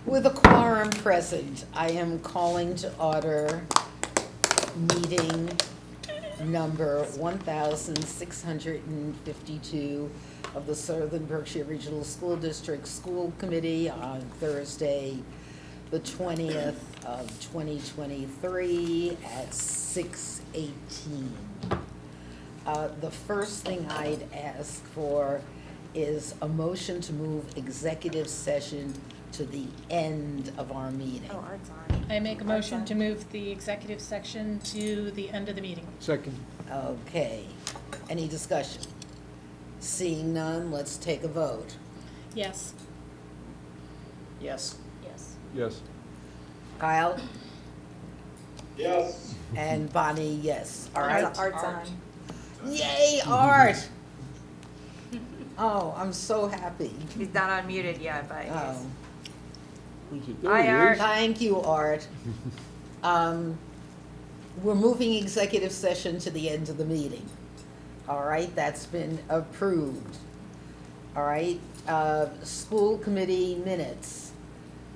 With a quorum present, I am calling to order meeting number 1652 of the Southern Berkshire Regional School District School Committee on Thursday, the 20th of 2023 at 6:18. The first thing I'd ask for is a motion to move executive session to the end of our meeting. Oh, Art's on. I make a motion to move the executive section to the end of the meeting. Second. Okay, any discussion? Seeing none, let's take a vote. Yes. Yes. Yes. Yes. Kyle? Yes. And Bonnie, yes. All right. Art's on. Yay, Art! Oh, I'm so happy. He's not unmuted yet, but Oh, he's. Who's it? Hi, There he Art. is. thank you, Art. We're moving executive session to the end of the meeting. All right, that's been approved. All right, school committee minutes.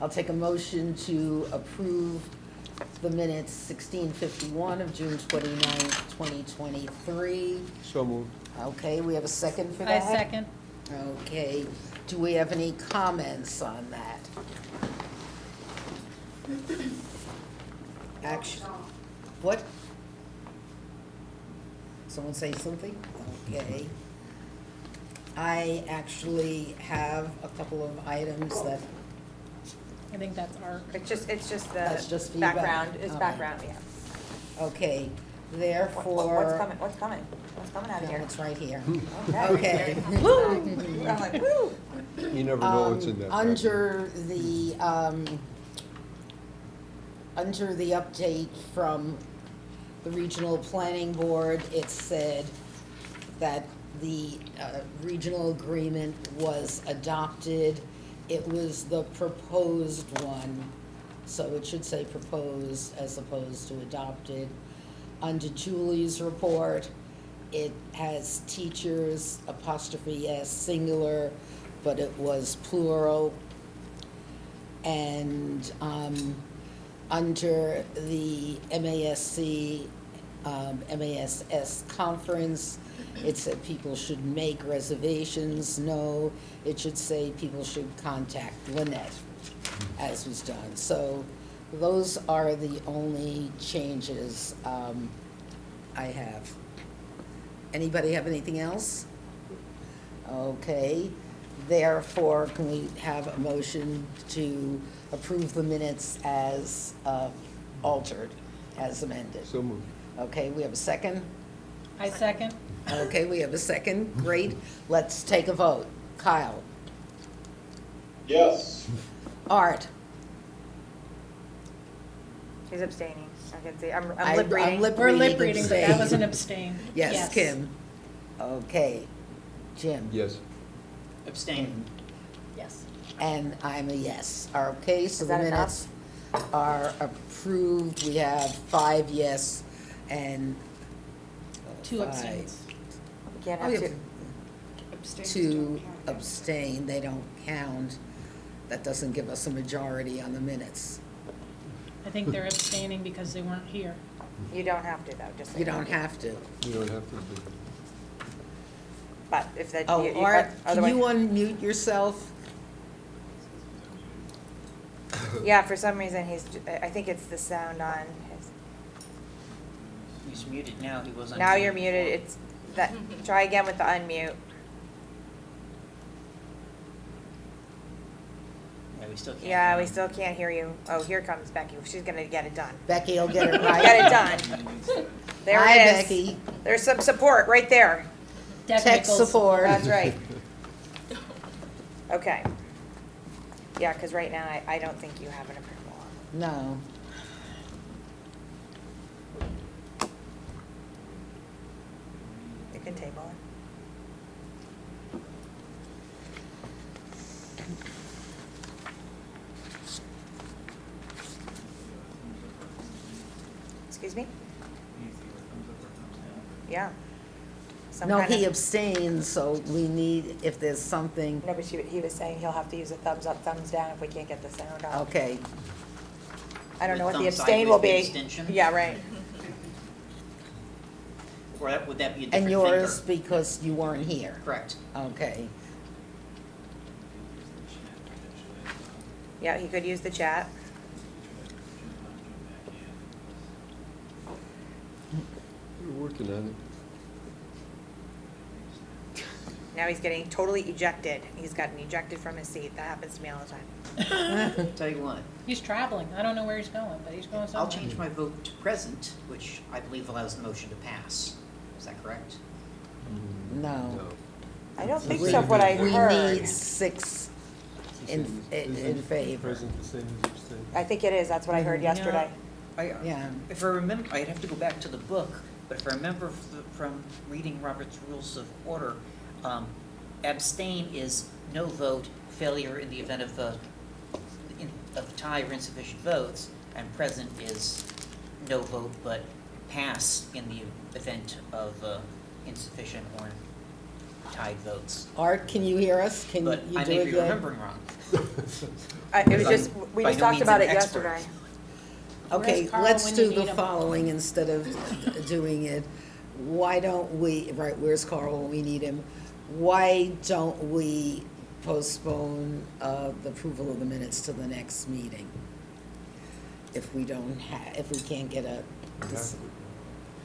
I'll take a motion to approve the minutes 1651 of June 29th, 2023. So moved. Okay, we have a second for I that? second. Okay, do we have any comments on that? Action, what? Someone say something? Okay. I actually have a couple of items that, I think that's our, It's just That's the just feedback. background. It's Okay. background, yeah. okay, What's therefore. coming? What's coming? What's coming out of No, here? it's right here. Okay. Okay. Woo! I'm like, woo! You never know what's in that. Under the update from the regional planning board, it said that the regional agreement was adopted. It was the proposed one, so it should say proposed as opposed to adopted. Under Julie's report, it has teachers, apostrophe S, singular, but it was plural. And under the MASS conference, it said people should make reservations. No, it should say people should contact Lynette, as was done. So those are the only changes I have. Anybody have anything else? Okay, therefore, can we have a motion to approve the minutes as altered, as amended? So moved. Okay, we have a second? I second. Okay, we have a second, great. Let's take a vote. Kyle? Yes. Art? She's abstaining. I can see. I'm I'm lip reading. lip We're lip reading, reading, but that was an abstain. abstain. Yes, Kim? Okay, Jim? Yes. Abstain. Yes. And I'm a yes. Okay, so Is the that minutes are approved. We have 5 yes and 2 5. abstains. You can't Oh, have yeah, two. 2 abstain, they don't count. That doesn't give us a majority on the minutes. I think they're abstaining because they weren't here. You don't have to though. Just so You know. don't have to. You don't have to do. But if that. Oh, Art, can otherwise- you unmute yourself? Yeah, for some reason I think it's the sound on his. He's muted now. He was on. Now you're muted. It's that. Try again with the unmute. Yeah, we still can't. Yeah, hear we him. still can't hear you. Oh, here comes Becky. She's gonna get it done. Becky will get it right. Get it done. There Hi, it is. Becky. There's some support right there. Tech Technicals. support. That's right. Okay. Yeah, because right now I don't think you have an approval on. No. You can table it. Excuse me? Yeah. some No, kind of. he abstained, so we need, if there's something, No, but he was saying he'll have to use a thumbs up, thumbs down if we can't get the sound off. okay. I don't know what the Thumb abstain will sideways, be. the abstention? Yeah, right. Or would that be a different And finger? yours because you weren't here, Correct. okay. Yeah, he could use the chat. We're working on it. Now he's getting totally ejected. He's gotten ejected from his seat. That happens to me all the time. Tell you what, He's traveling. I don't know where he's going, but he's going somewhere. I'll change my vote to present, which I believe allows the motion to pass. Is that correct? No. I don't think We- so, what I We heard. need 6 It's the in same as- in isn't favor. Present the same as abstain. I think it is. That's what I heard yesterday. Yeah. If I remember, I'd have to go back to the book, but if I remember from reading Robert's Rules of Order, abstain is no vote, failure in the event of of tie or insufficient votes, and present is no vote, but pass in the event of insufficient or tied votes. Art, can you hear us? Can But you I do may it be again? remembering wrong. It was just, we By just no talked means about an it expert. yesterday. Okay, Where's Carl let's when do you the need him? following instead of doing it. Why don't we, right, where's Carl when we need him? Why don't we postpone the approval of the minutes to the next meeting? If we don't if we can't get a,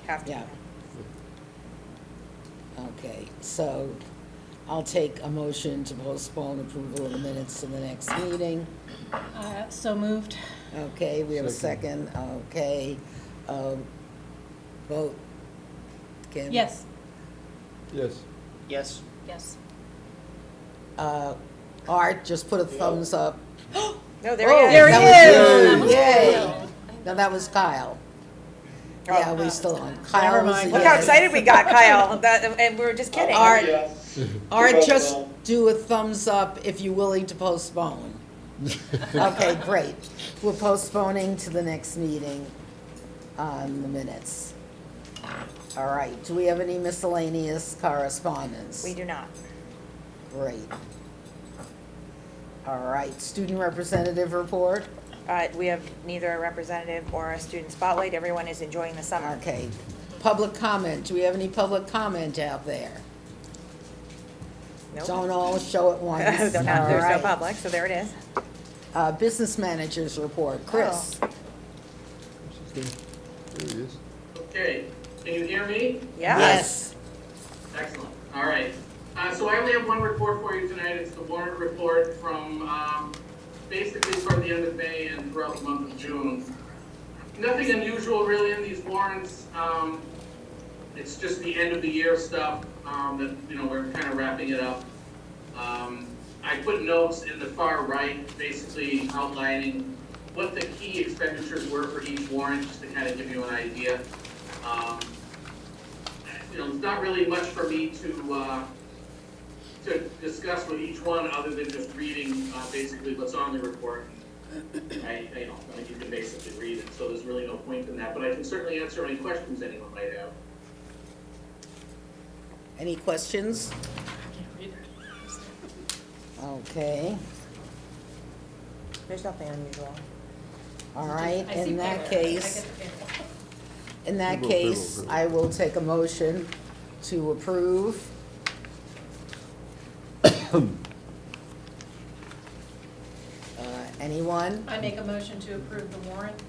Have to. yeah. Okay, so I'll take a motion to postpone approval of the minutes to the next meeting. So moved. Okay, we have a Second. second, okay. Vote. Kim? Yes. Yes. Yes? Yes. Art, just put a thumbs up. No, Oh, there he is. There he that was is. you. Yay! Kyle. No, that was Kyle. Oh. Yeah, we still on. Kyle was mind. a Look how yay. excited we got, Kyle, and we were just kidding. Art, Yes. Art, just do a thumbs up if you're willing to postpone. Okay, great. We're postponing to the next meeting on the minutes. All right, do we have any miscellaneous correspondence? We do not. Great. All right, student representative report? We have neither a representative or a student spotlight. Everyone is enjoying the summer. Okay. Public comment, do we have any public comment out there? Nope. Don't all show at once. There's All no right. public, so there it is. Business managers report, Chris? There he is. Okay, can you hear me? Yeah. Yes. Excellent, all right. So I only have one report for you tonight. It's the warrant report from basically toward the end of May and throughout the month of June. Nothing unusual really in these warrants. It's just the end of the year stuff that, we're kind of wrapping it up. I put notes in the far right, basically outlining what the key expenditures were for each warrant, just to kind of give you an idea. It's not really much for me to discuss with each one, other than just reading basically what's on the report. I think you can basically read it, so there's really no point in that, but I can certainly answer any questions anyone might have. Any questions? Okay, There's nothing unusual. all right, I see in that paper. I case, get the paper. in that Approval, case, approval. I will take a motion to approve. Anyone? I make a motion to approve the warrant.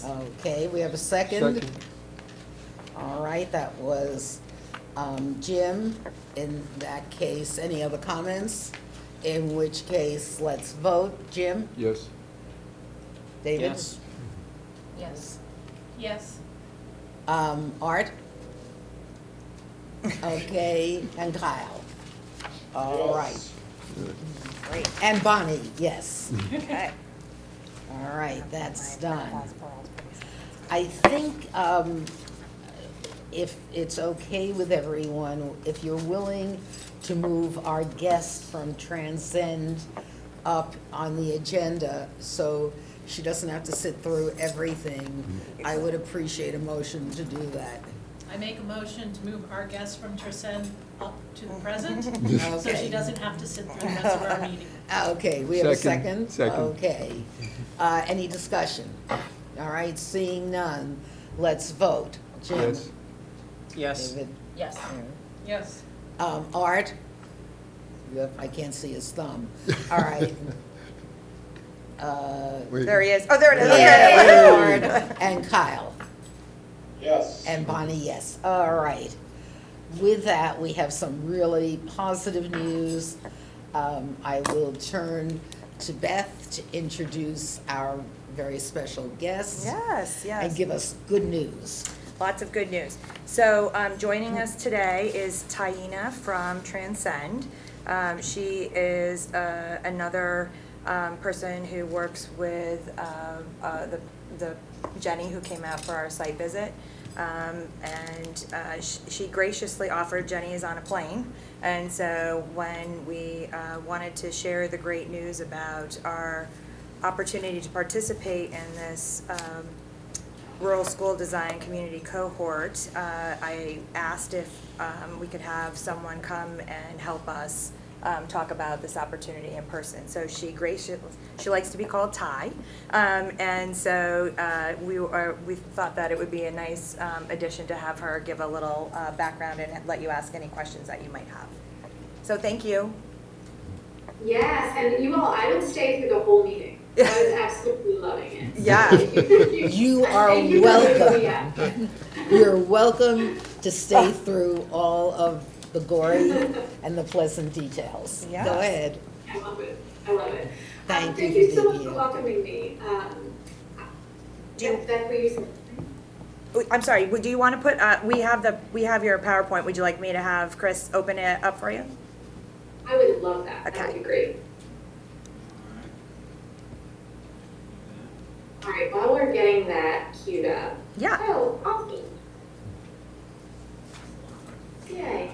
Okay, we have a second. Second. All right, that was Jim. In that case, any other comments? In which case, let's vote. Jim? Yes. David? Yes. Yes. Yes. Art? Okay, and Kyle? All right. Great. And Bonnie, yes. Okay. All right, that's done. That's pretty I think if it's okay with everyone, if you're willing to move our guest from Transcend up on the agenda so she doesn't have to sit through everything, I would appreciate a motion to do that. I make a motion to move our guest from Tresend up to the present, so she Okay. doesn't have to sit through the rest of our meeting. Okay, we have a Second, second? second. Okay. Any discussion? All right, seeing none, let's vote. Jim? Yes. Yes. David? Yes. Yes. Art? Yep, I can't see his thumb. All right. Wait. There he is. Oh, there it is. Yay, Okay. Art. And Kyle? Yes. And Bonnie, yes. All right. With that, we have some really positive news. I will turn to Beth to introduce our very special guest. Yes, yes. And give us good news. Lots of good news. So joining us today is Taina from Transcend. She is another person who works with the Jenny who came out for our site visit. She graciously offered, Jenny is on a plane, and so when we wanted to share the great news about our opportunity to participate in this rural school design community cohort, I asked if we could have someone come and help us talk about this opportunity in person. So she likes to be called Ty, and so we thought that it would be a nice addition to have her give a little background and let you ask any questions that you might have. So thank you. Yes, and you all, I would stay through the whole meeting. I was absolutely loving it. Yeah. You are And you really welcome. yeah. You're welcome to stay through all of the gory and the pleasant details. Yes. Go ahead. I love it. I love it. Thank Thank you you for so much being for here. welcoming me. Do you- Beth, were you saying? I'm sorry, do you want to put, we have your PowerPoint. Would you like me to have Chris open it up for you? I would love that. That would Okay. be great. All right, while we're getting that queued up. Yeah. Oh, awesome. Yay.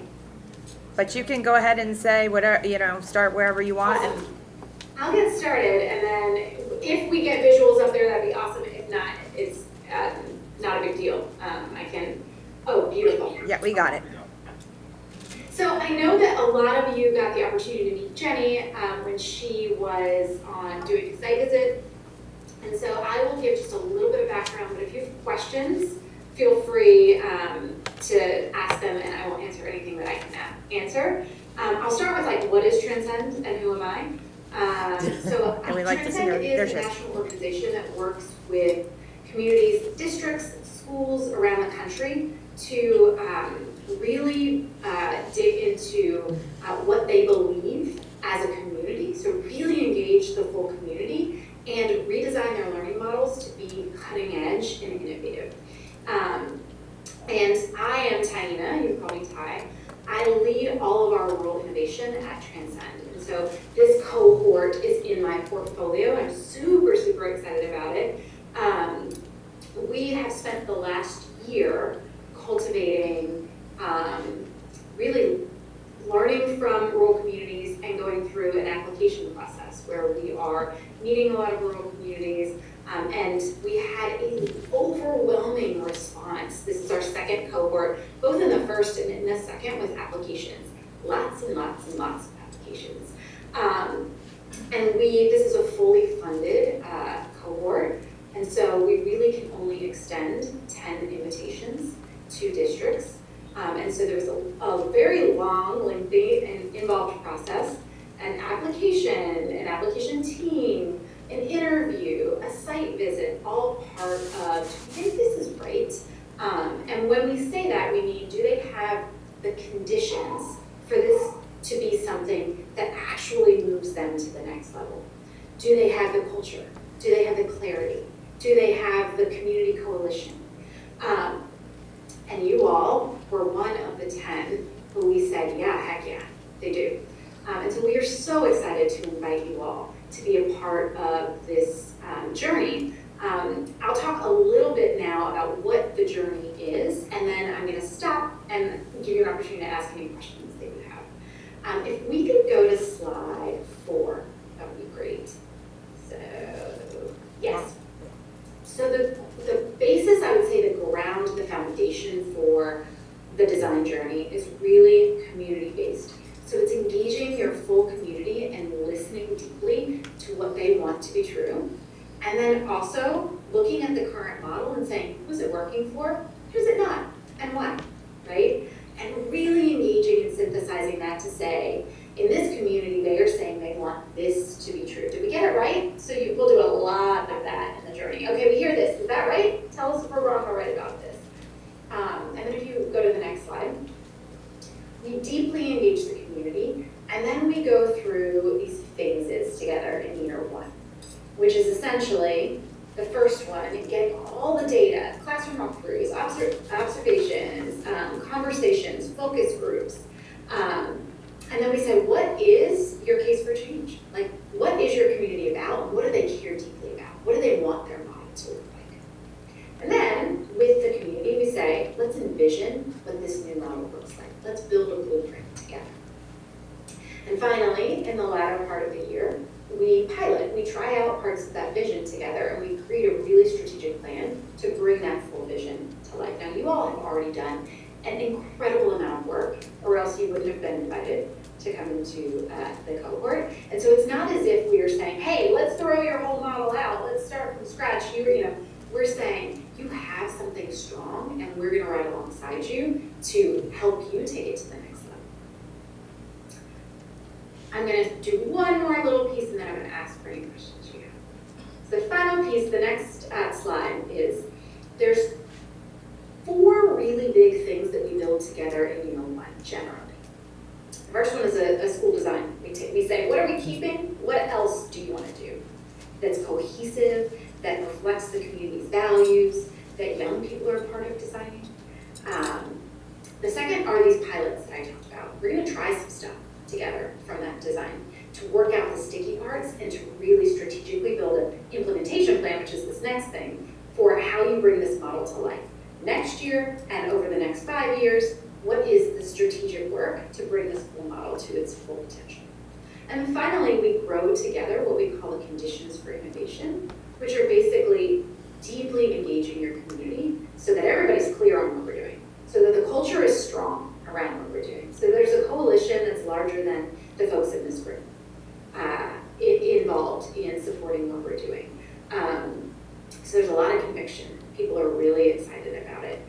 But you can go ahead and say whatever, start wherever you want. And I'll get started, and then if we get visuals up there, that'd be awesome. If not, it's not a big deal. I can, oh, beautiful. yeah, we got it. So I know that a lot of you got the opportunity to meet Jenny when she was on doing a site visit. And so I will give just a little bit of background, but if you have questions, feel free to ask them, and I will answer anything that I can answer. I'll start with like, what is Transcend and who am I? So And we like to see Transcend your- is a there's yours. national organization that works with communities, districts, schools around the country to really dig into what they believe as a community. So really engage the full community and redesign their learning models to be cutting edge and innovative. And I am Taina, you call me Ty. I lead all of our rural innovation at Transcend. And so this cohort is in my portfolio. I'm super, super excited about it. We have spent the last year cultivating, really learning from rural communities and going through an application process where we are meeting a lot of rural communities, and we had an overwhelming response. This is our second cohort, both in the first and in the second, with applications. Lots and lots and lots of applications. And this is a fully funded cohort, and so we really can only extend 10 invitations to districts. And so there was a very long, lengthy, and involved process, an application team, an interview, a site visit, all part of, do you think this is right? And when we say that, we mean, do they have the conditions for this to be something that actually moves them to the next level? Do they have the culture? Do they have the clarity? Do they have the community coalition? And you all were one of the 10 who we said, yeah, heck yeah, they do. And so we are so excited to invite you all to be a part of this journey. I'll talk a little bit now about what the journey is, and then I'm going to stop and give you an opportunity to ask any questions that you have. If we could go to slide 4, that would be great. So, yes. So the basis, I would say the ground, the foundation for what they want to be true. And then also looking at the current model and saying, who's it working for? Who's it not? And why, right? And really engaging and synthesizing that to say, in this community, they are saying they want this to be true. Did we get it right? So we'll do a lot of that in the journey. Okay, we hear this. Is that right? Tell us if we're wrong or right about this. And then if you go to the next slide, we deeply engage the community, and then we go through these phases together in year one, which is essentially the first one, getting all the data, classroom walkthroughs, observations, conversations, focus groups. And then we say, what is your case for change? Like, what is your community about? What do they care deeply about? What do they want their model to look like? And then, with the community, we say, let's envision what this new model looks like. Let's build a blueprint together. And finally, in the latter part of the year, we pilot, we try out parts of that vision together, and we create a really strategic plan to bring that full vision to life. Now, you all have already done an incredible amount of work, or else you wouldn't have been invited to come into the cohort. And so it's not as if we are saying, hey, let's throw your whole model out, let's start from scratch. We're saying you have something strong, and we're gonna ride alongside you to help you take it to the next level. I'm gonna do one more little piece, and then I'm gonna ask for any questions you have. So the final piece, the next slide is, there's 4 really big things that we build together in year one, generally. The first one is a school design. We say, what are we keeping? What else do you want to do that's cohesive, that reflects the community's values, that young people are a part of designing? The second are these pilots that I talked about. We're going to try some stuff together from that design to work out the sticky parts and to really strategically build an implementation plan, which is this next thing, for how you bring this model to life. Next year and over the next 5 years, what is the strategic work to bring this full model to its full potential? And then finally, we grow together what we call the conditions for innovation, which are basically deeply engaging your community so that everybody's clear on what we're doing, so that the culture is strong around what we're doing. So there's a coalition that's larger than the folks in this group involved in supporting what we're doing. So there's a lot of conviction. People are really excited about it.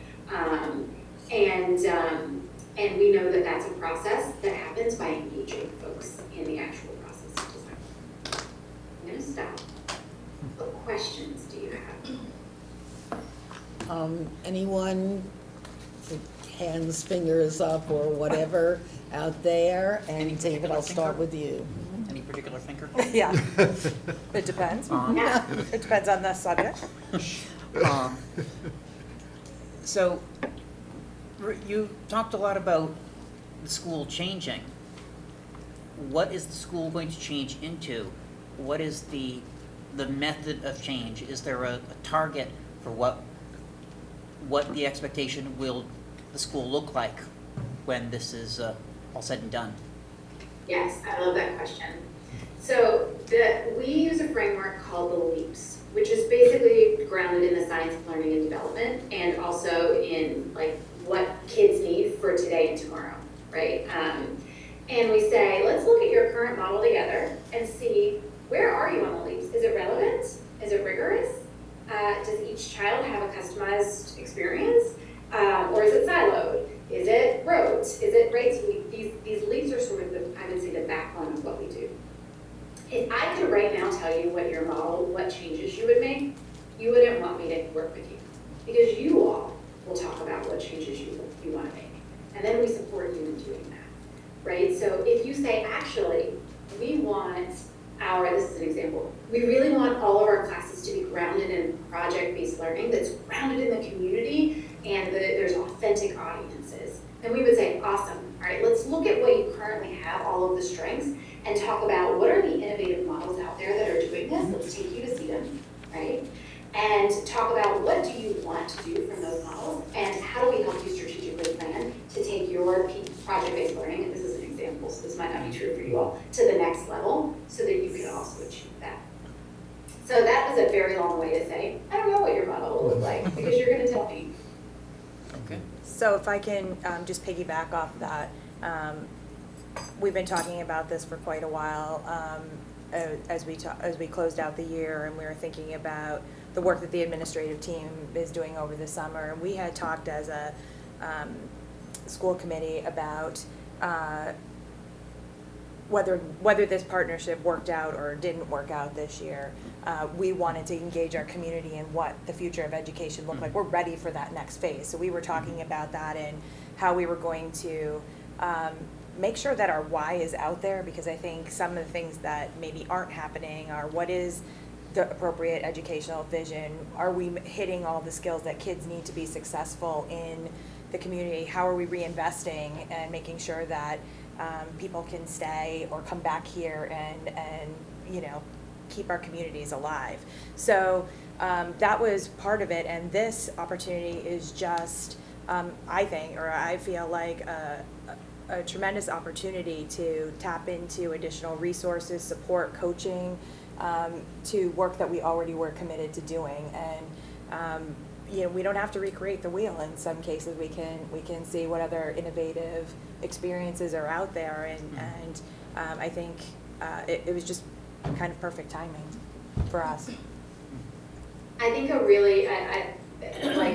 And we know that that's a process that happens by engaging folks in the actual process of design. I'm gonna stop. What questions do you have? Anyone, hands, fingers up or whatever out there? And David, I'll start with you. Any particular thinker? Yeah, it depends. It depends on the subject. So, you talked a lot about the school changing. What is the school going to change into? What is the method of change? Is there a target for what the expectation will the school look like when this is all said and done? Yes, I love that question. So we use a framework called the LEAPS, which is basically grounded in the science of learning and development, and also in like what kids need for today and tomorrow, right? And we say, let's look at your current model together and see, where are you on the LEAPS? Is it relevant? Is it rigorous? Does each child have a customized experience? Or is it siloed? Is it rote? Is it right? So these LEAPS are sort of I would say the backbone of what we do. If I could right now tell you what your model, what changes you would make, you wouldn't want me to work with you. Because you all will talk about what changes you want to make. And then we support you in doing that, right? So if you say, actually, we want this is an example, we really want all of our classes to be grounded in project-based learning that's grounded in the community and there's authentic audiences. And we would say, awesome, all right, let's look at what you currently have, all of the strengths, and talk about what are the innovative models out there that are doing this. Let's take you to see them, right? And talk about what do you want to do from those models, and how do we help you strategically plan to take your project-based learning, and this is an example, so this might not be true for you all, to the next level, so that you can also achieve that. So that was a very long way to say, I don't know what your model will look like, because you're gonna tell me. Okay. So if I can just piggyback off that, we've been talking about this for quite a while, as we closed out the year, and we were thinking about the work that the administrative team is doing over the summer. And we had talked as a school committee about whether this partnership worked out or didn't work out this year. We wanted to engage our community in what the future of education looked like. We're ready for that next phase. So we were talking about that and how we were going to make sure that our why is out there, because I think some of the things that maybe aren't happening are, what is the appropriate educational vision? Are we hitting all the skills that kids need to be successful in the community? How are we reinvesting and making sure that people can stay or come back here and keep our communities alive? So that was part of it, and this opportunity is just, I feel like a tremendous opportunity to tap into additional resources, support, coaching, to work that we already were committed to doing. And we don't have to recreate the wheel. In some cases, we can see what other innovative experiences are out there, and I think it was just kind of perfect timing for us. I think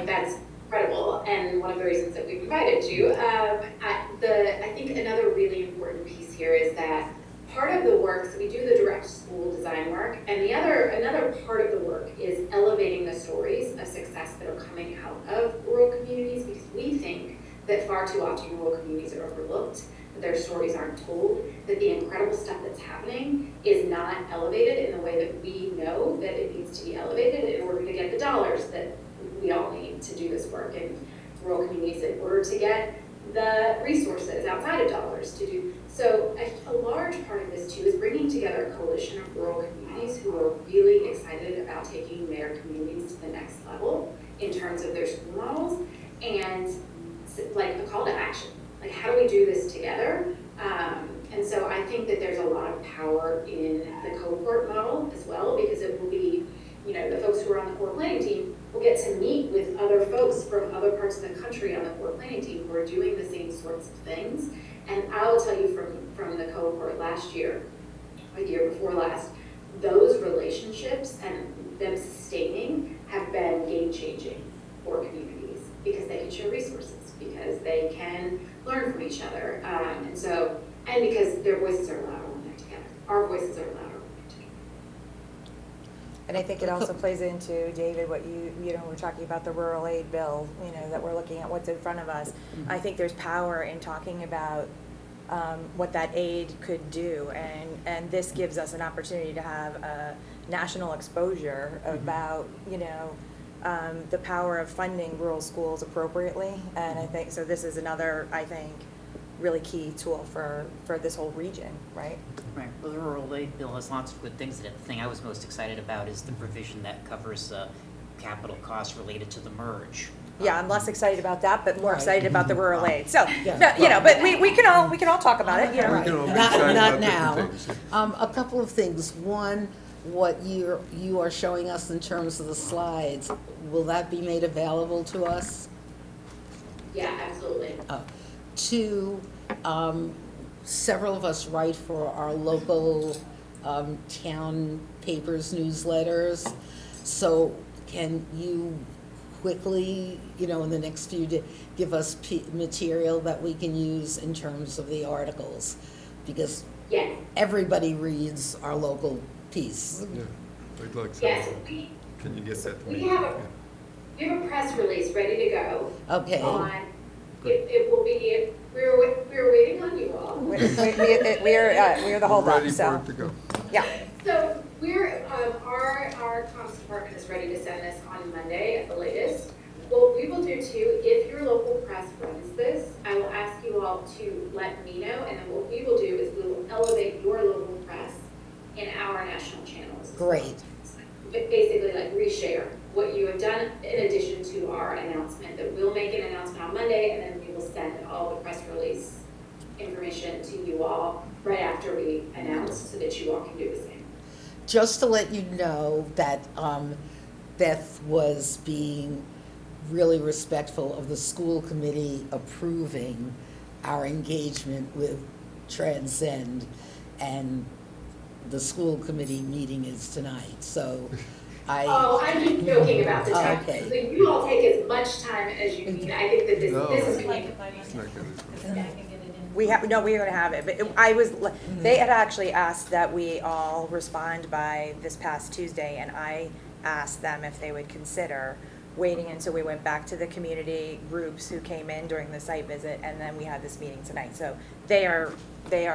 that's incredible, and one of the reasons that we've invited you. I think another really important piece here is that part of the work, so we do the direct school design work, and another part of the work is elevating the stories of success that are coming out of rural communities, because we think that far too often rural communities are overlooked, that their stories aren't told, that the incredible stuff that's happening is not elevated in the way that we know that it needs to be elevated in order to get the dollars that we all need to do this work in rural communities, in order to get the resources outside of dollars to do. So a large part of this too is bringing together a coalition of rural communities who are really excited about taking their communities to the next level in terms of their school models, and like a call to action. Like, how do we do this together? And so I think that there's a lot of power in the cohort model as well, because it will be, the folks who are on the core planning team will get to meet with other folks from other parts of the country on the core planning team who are doing the same sorts of things. And I will tell you from the cohort last year, or the year before last, those relationships and them sustaining have been game-changing for communities, because they can share resources, because they can learn from each other, and because their voices are louder when they're together. Our voices are louder when they're together. And I think it also plays into, David, what we're talking about the rural aid bill, that we're looking at what's in front of us. Mm-hmm. I think there's power in talking about what that aid could do, and this gives us an opportunity to have a national exposure about, the power of funding rural schools appropriately. And I think, so this is another, really key tool for this whole region, right? Right. Well, the rural aid bill has lots of good things in it. The thing I was most excited about is the provision that covers capital costs related to the merge. Yeah, I'm less excited about that, but more Right. excited about the rural aid. So, Yeah. but we can all talk about it. We can all be excited Not about now. different things. A couple of things. One, what you are showing us in terms of the slides, will that be made available to us? Yeah, absolutely. Two, several of us write for our local town papers, newsletters. So can you quickly, in the next few days, give us material that we can use in terms of the articles? Because Yes. everybody reads our local piece. Yeah, I'd like some. Yes, Can you get that to we me? have a press release ready to go. Okay. It will be, we're waiting on you all. We are the holdup. Ready So for it to go. yeah. So our comms department is ready to send this on Monday at the latest. What we will do too, if your local press runs this, I will ask you all to let me know, and then what we will do is we will elevate your local press in our national channels. Great. Basically like reshare what you have done in addition to our announcement, that we'll make an announcement on Monday, and then we will send all the press release information to you all right after we announce, so that you all can do the same. Just to let you know that Beth was being really respectful of the school committee approving our engagement with Transcend, and the school committee meeting is tonight, so Oh, I'm just joking about the time. Okay. So you all take as much time as you need. I think that this No. is I'd like community. it by It's not Monday, good. because then I can get it in. We have, no, we're gonna have it, but I was, they had actually asked that we all respond by this past Tuesday, and I asked them if they would consider waiting until we went back to the community groups who came in during the site visit, and then we had this meeting tonight. So they are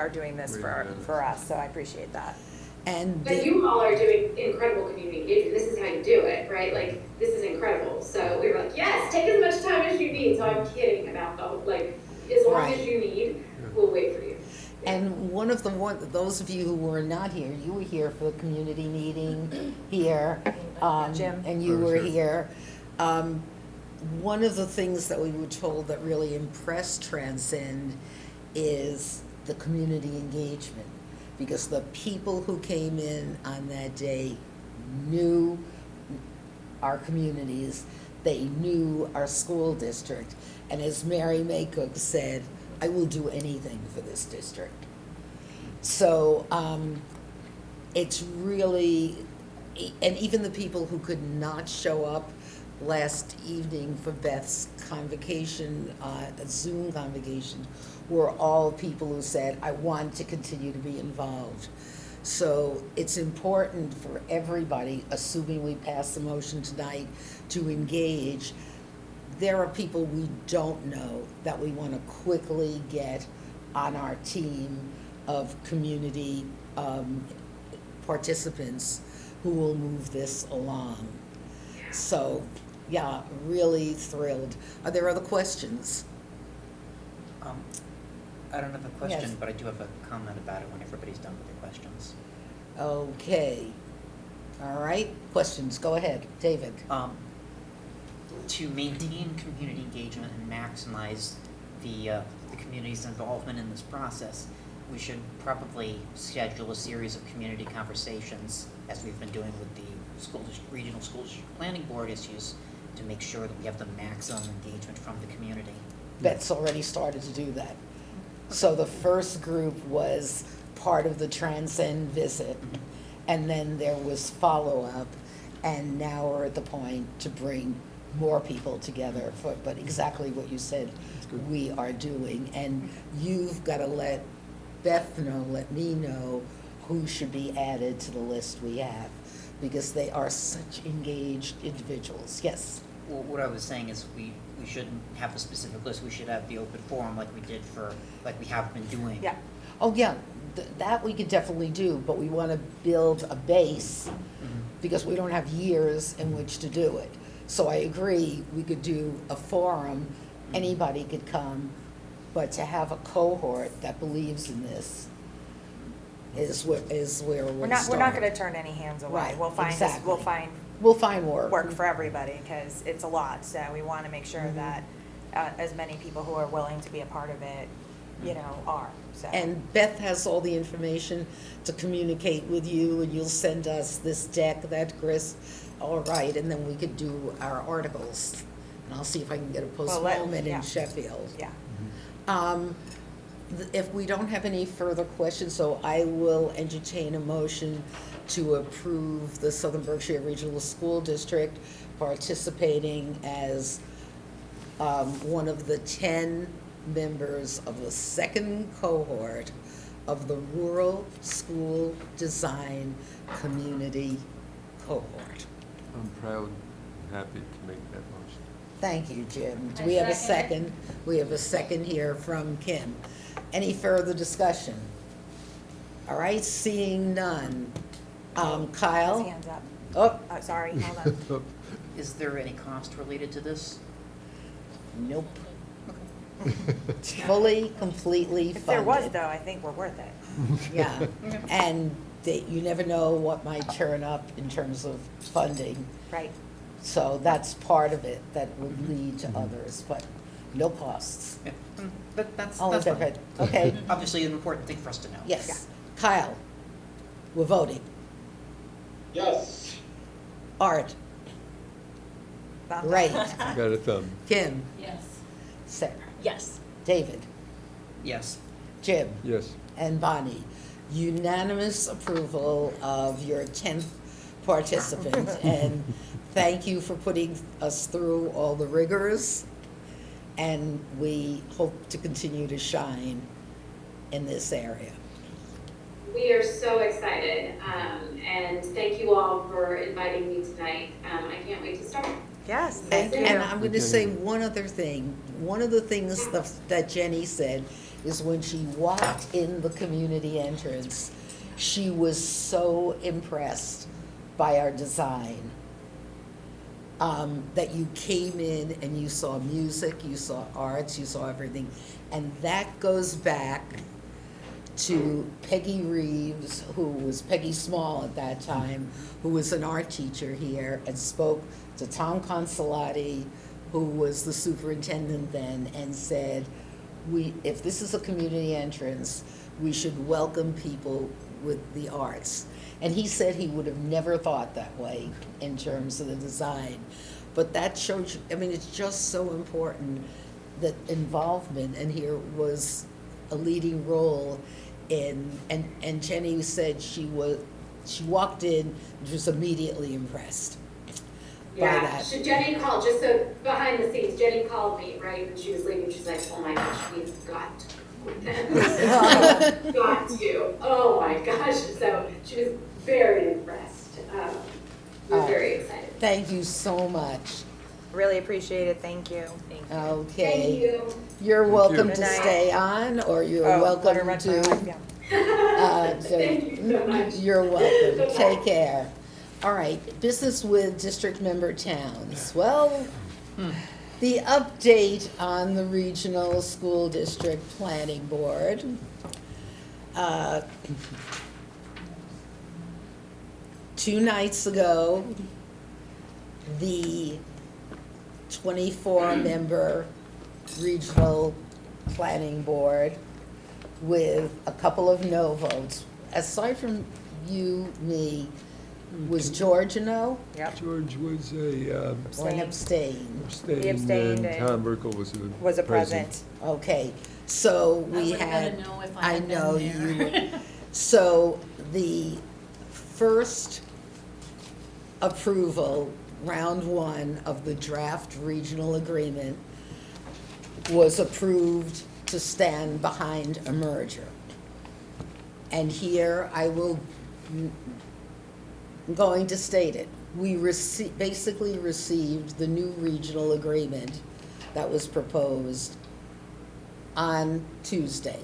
doing this for us, so I appreciate that. and But you all are doing incredible community engagement. This is how you do it, right? Like, this is incredible. So we were like, yes, take as much time as you need. So I'm kidding about the, like, as long Right. as you need, we'll wait for you. And those of you who were not here, you were here for the community meeting here. Jim. And you I was were here. here. One of the things that we were told that really impressed Transcend is the community engagement. Because the people who came in on that day knew our communities, they knew our school district. And as Mary Maycook said, I will do anything for this district. So it's really, and even the people who could not show up last evening for Beth's convocation, Zoom convocation, were all people who said, I want to continue to be involved. So it's important for everybody, assuming we pass the motion tonight, to engage. There are people we don't know that we want to quickly get on our team of community participants who will move this along. So, yeah, really thrilled. Are there other questions? I don't have a question, Yes. but I do have a comment about it when everybody's done with their questions. Okay. All right, questions, go ahead, David. To maintain community engagement and maximize the community's involvement in this process, we should probably schedule a series of community conversations, as we've been doing with the regional school district planning board issues, to make sure that we have the maximum engagement from the community. Beth's already started to do that. So the first group was part of the Transcend visit, and then there was follow-up, and now we're at the point to bring more people together for, but exactly what you said we are doing. And you've got to let Beth know, let me know who should be added to the list we have, because they are such engaged individuals. Yes? Well, what I was saying is we shouldn't have a specific list, we should have the open forum like we did like we have been doing. Yeah. Oh, yeah, that we could definitely do, but we want to build a base, because we don't have years in which to do it. So I agree, we could do a forum, anybody could come, but to have a cohort that believes in this is where we'll start. We're not gonna turn any hands away. Right, We'll find, exactly. we'll find We'll find work. work for everybody, because it's a lot, so we wanna make sure Mm-hmm. that as many people who are willing to be a part of it, you know, are, so. And Beth has all the information to communicate with you, and you'll send us this deck that Chris, all right, and then we could do our articles. And I'll see if I can get a postponement yeah. in Sheffield. Yeah. If we don't have any further questions, so I will entertain a motion to approve the Southern Berkshire Regional School District participating as one of the 10 members of the second cohort of the Rural School Design Community Cohort. I'm proud and happy to make that motion. Thank you, Jim. Do I we have a second it. second? We have a second here from Kim. Any further discussion? All right, seeing none. Kyle? His hand's up. Oh, Oh, sorry, hold on. Is there any cost related to this? nope. Fully, completely funded. If there was though, I think we're worth it. Yeah, and you never know what might turn up in terms of funding. Right. So that's part of it that would lead to others, but no costs. Yeah, that's All in fine. favor? Okay, Obviously, an important thing for us to know. yes. Kyle, we're voting. Yes. Art, Thumbs up. right. Got a thumb. Kim, Yes. Sarah, Yes. David, Yes. Jim, Yes. and Bonnie. unanimous approval of your 10th participant. And thank you for putting us through all the rigors. And we hope to continue to shine in this area. We are so excited, and thank you all for inviting me tonight. I can't wait to start. Yes, thank you. And I'm going to say one other thing. One of the things that Jenny said is when she walked in the community entrance, she was so impressed by our design. That you came in and you saw music, you saw arts, you saw everything. And that goes back to Peggy Reeves, who was Peggy Small at that time, who was an art teacher here, and spoke to Tom Consolati, who was the superintendent then, and said, if this is a community entrance, we should welcome people with the arts. And he said he would have never thought that way in terms of the design. But that shows, I mean, it's just so important that involvement, and here was a leading role in, and Jenny said she walked in and was immediately impressed by Yeah, that. Jenny called, just so behind the scenes, Jenny called me, right, when she was leaving, she's like, oh my gosh, we've got to go with them. Got to, oh my gosh, so she was very impressed. We were very excited. Thank you so much. Really appreciate it, thank you. Okay. Thank you. You're welcome Good to night. stay on, or you're Oh, let her welcome run to. my life, yeah. Thank you so much. You're welcome. Bye-bye. Take care. All right, business with district member towns. Well, the update on the regional school district planning board. 2 nights ago, the 24-member regional planning board with a couple of no votes. Aside from you, me, was George a no Yep, George was a or an abstain? abstain, abstained and and Tom Burkle was a was a present. Okay, so I we would've had. been a no if I I had been know there. you would. So the first approval, round 1 of the draft regional agreement was approved to stand behind a merger. And here I will, I'm going to state it. We basically received the new regional agreement that was proposed on Tuesday.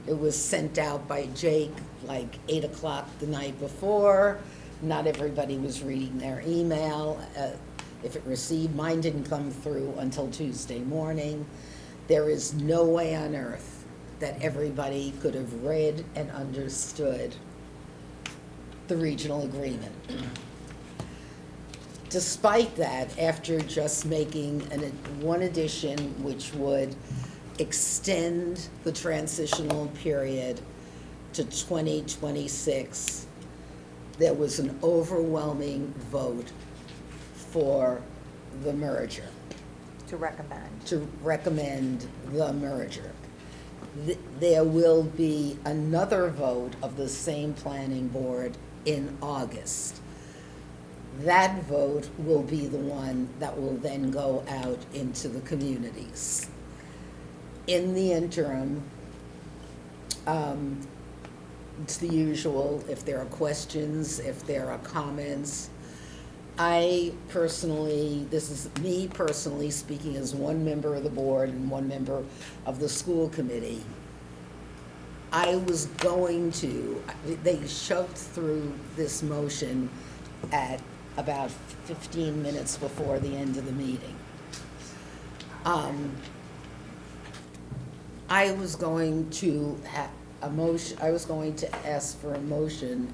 It was sent out by Jake like 8 o'clock the night before. Not everybody was reading their email. If it received, mine didn't come through until Tuesday morning. There is no way on earth that everybody could have read and understood the regional agreement. Despite that, after just making one addition which would extend the transitional period to 2026, there was an overwhelming vote for the merger, To recommend. to recommend the merger. There will be another vote of the same planning board in August. That vote will be the one that will then go out into the communities. In the interim, it's the usual, if there are questions, if there are comments. I personally, this is me personally speaking as one member of the board and one member of the school committee. I was going to, they shoved through this motion at about 15 minutes before the end of the meeting. I was going to I was going to ask for a motion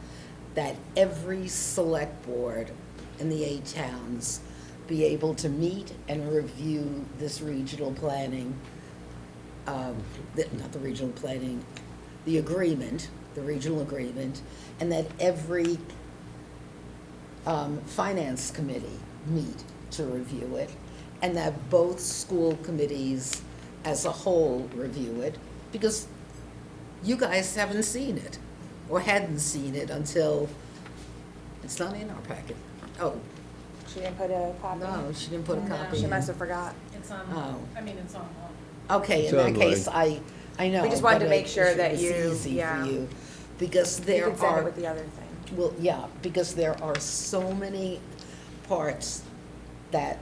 that every select board in the 8 towns be able to meet and review this regional planning, not the regional planning, the agreement, the regional agreement, and that every finance committee meet to review it, and that both school committees as a whole review it, because you guys haven't seen it. or hadn't seen it until, it's not in our packet. Oh, She didn't put a copy? no, she didn't put a No. copy She in. must have forgot. It's on, Oh. I mean, it's online. Okay, It's in that online. case, I know. We just wanted but to make it- sure that it's you- easy yeah. for you, because You there can send it are, with the other thing. well, yeah, because there are so many parts that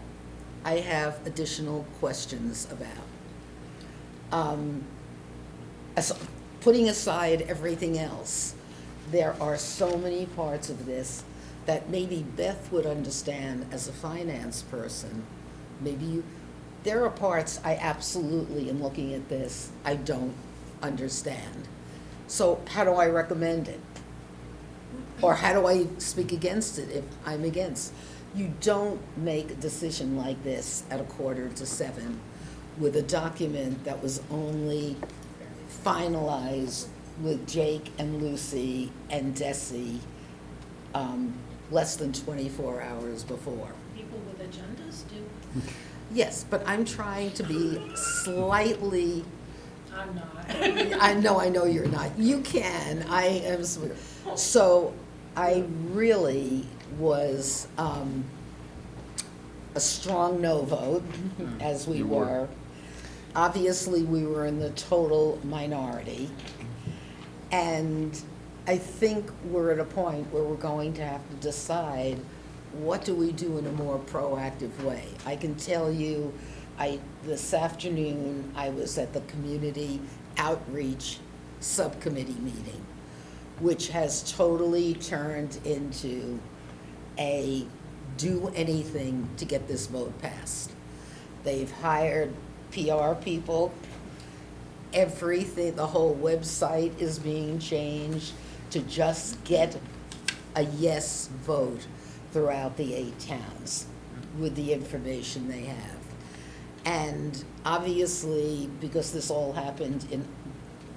I have additional questions about. Putting aside everything else, there are so many parts of this that maybe Beth would understand as a finance person. Maybe you, there are parts I absolutely, in looking at this, I don't understand. So how do I recommend it? Or how do I speak against it if I'm against? You don't make a decision like this at 6:45 with a document that was only finalized with Jake and Lucy and Desi less than 24 hours before. People with agendas do. Yes, but I'm trying to be slightly, I'm not. I know you're not. You can, I am, so I really was a strong no vote, as we You were. were. Obviously, we were in the total minority. And I think we're at a point where we're going to have to decide, what do we do in a more proactive way? I can tell you, this afternoon, I was at the Community Outreach Subcommittee meeting, which has totally turned into a do anything to get this vote passed. They've hired PR people. Everything, the whole website is being changed to just get a yes vote throughout the 8 towns with the information they have. And obviously, because this all happened in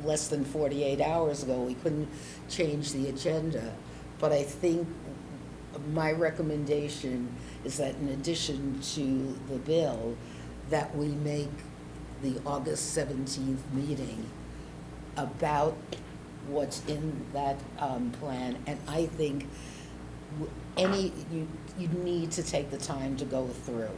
less than 48 hours ago, we couldn't change the agenda. But I think my recommendation is that in addition to the bill, that we make the August 17th meeting about what's in that plan. And I think you need to take the time to go through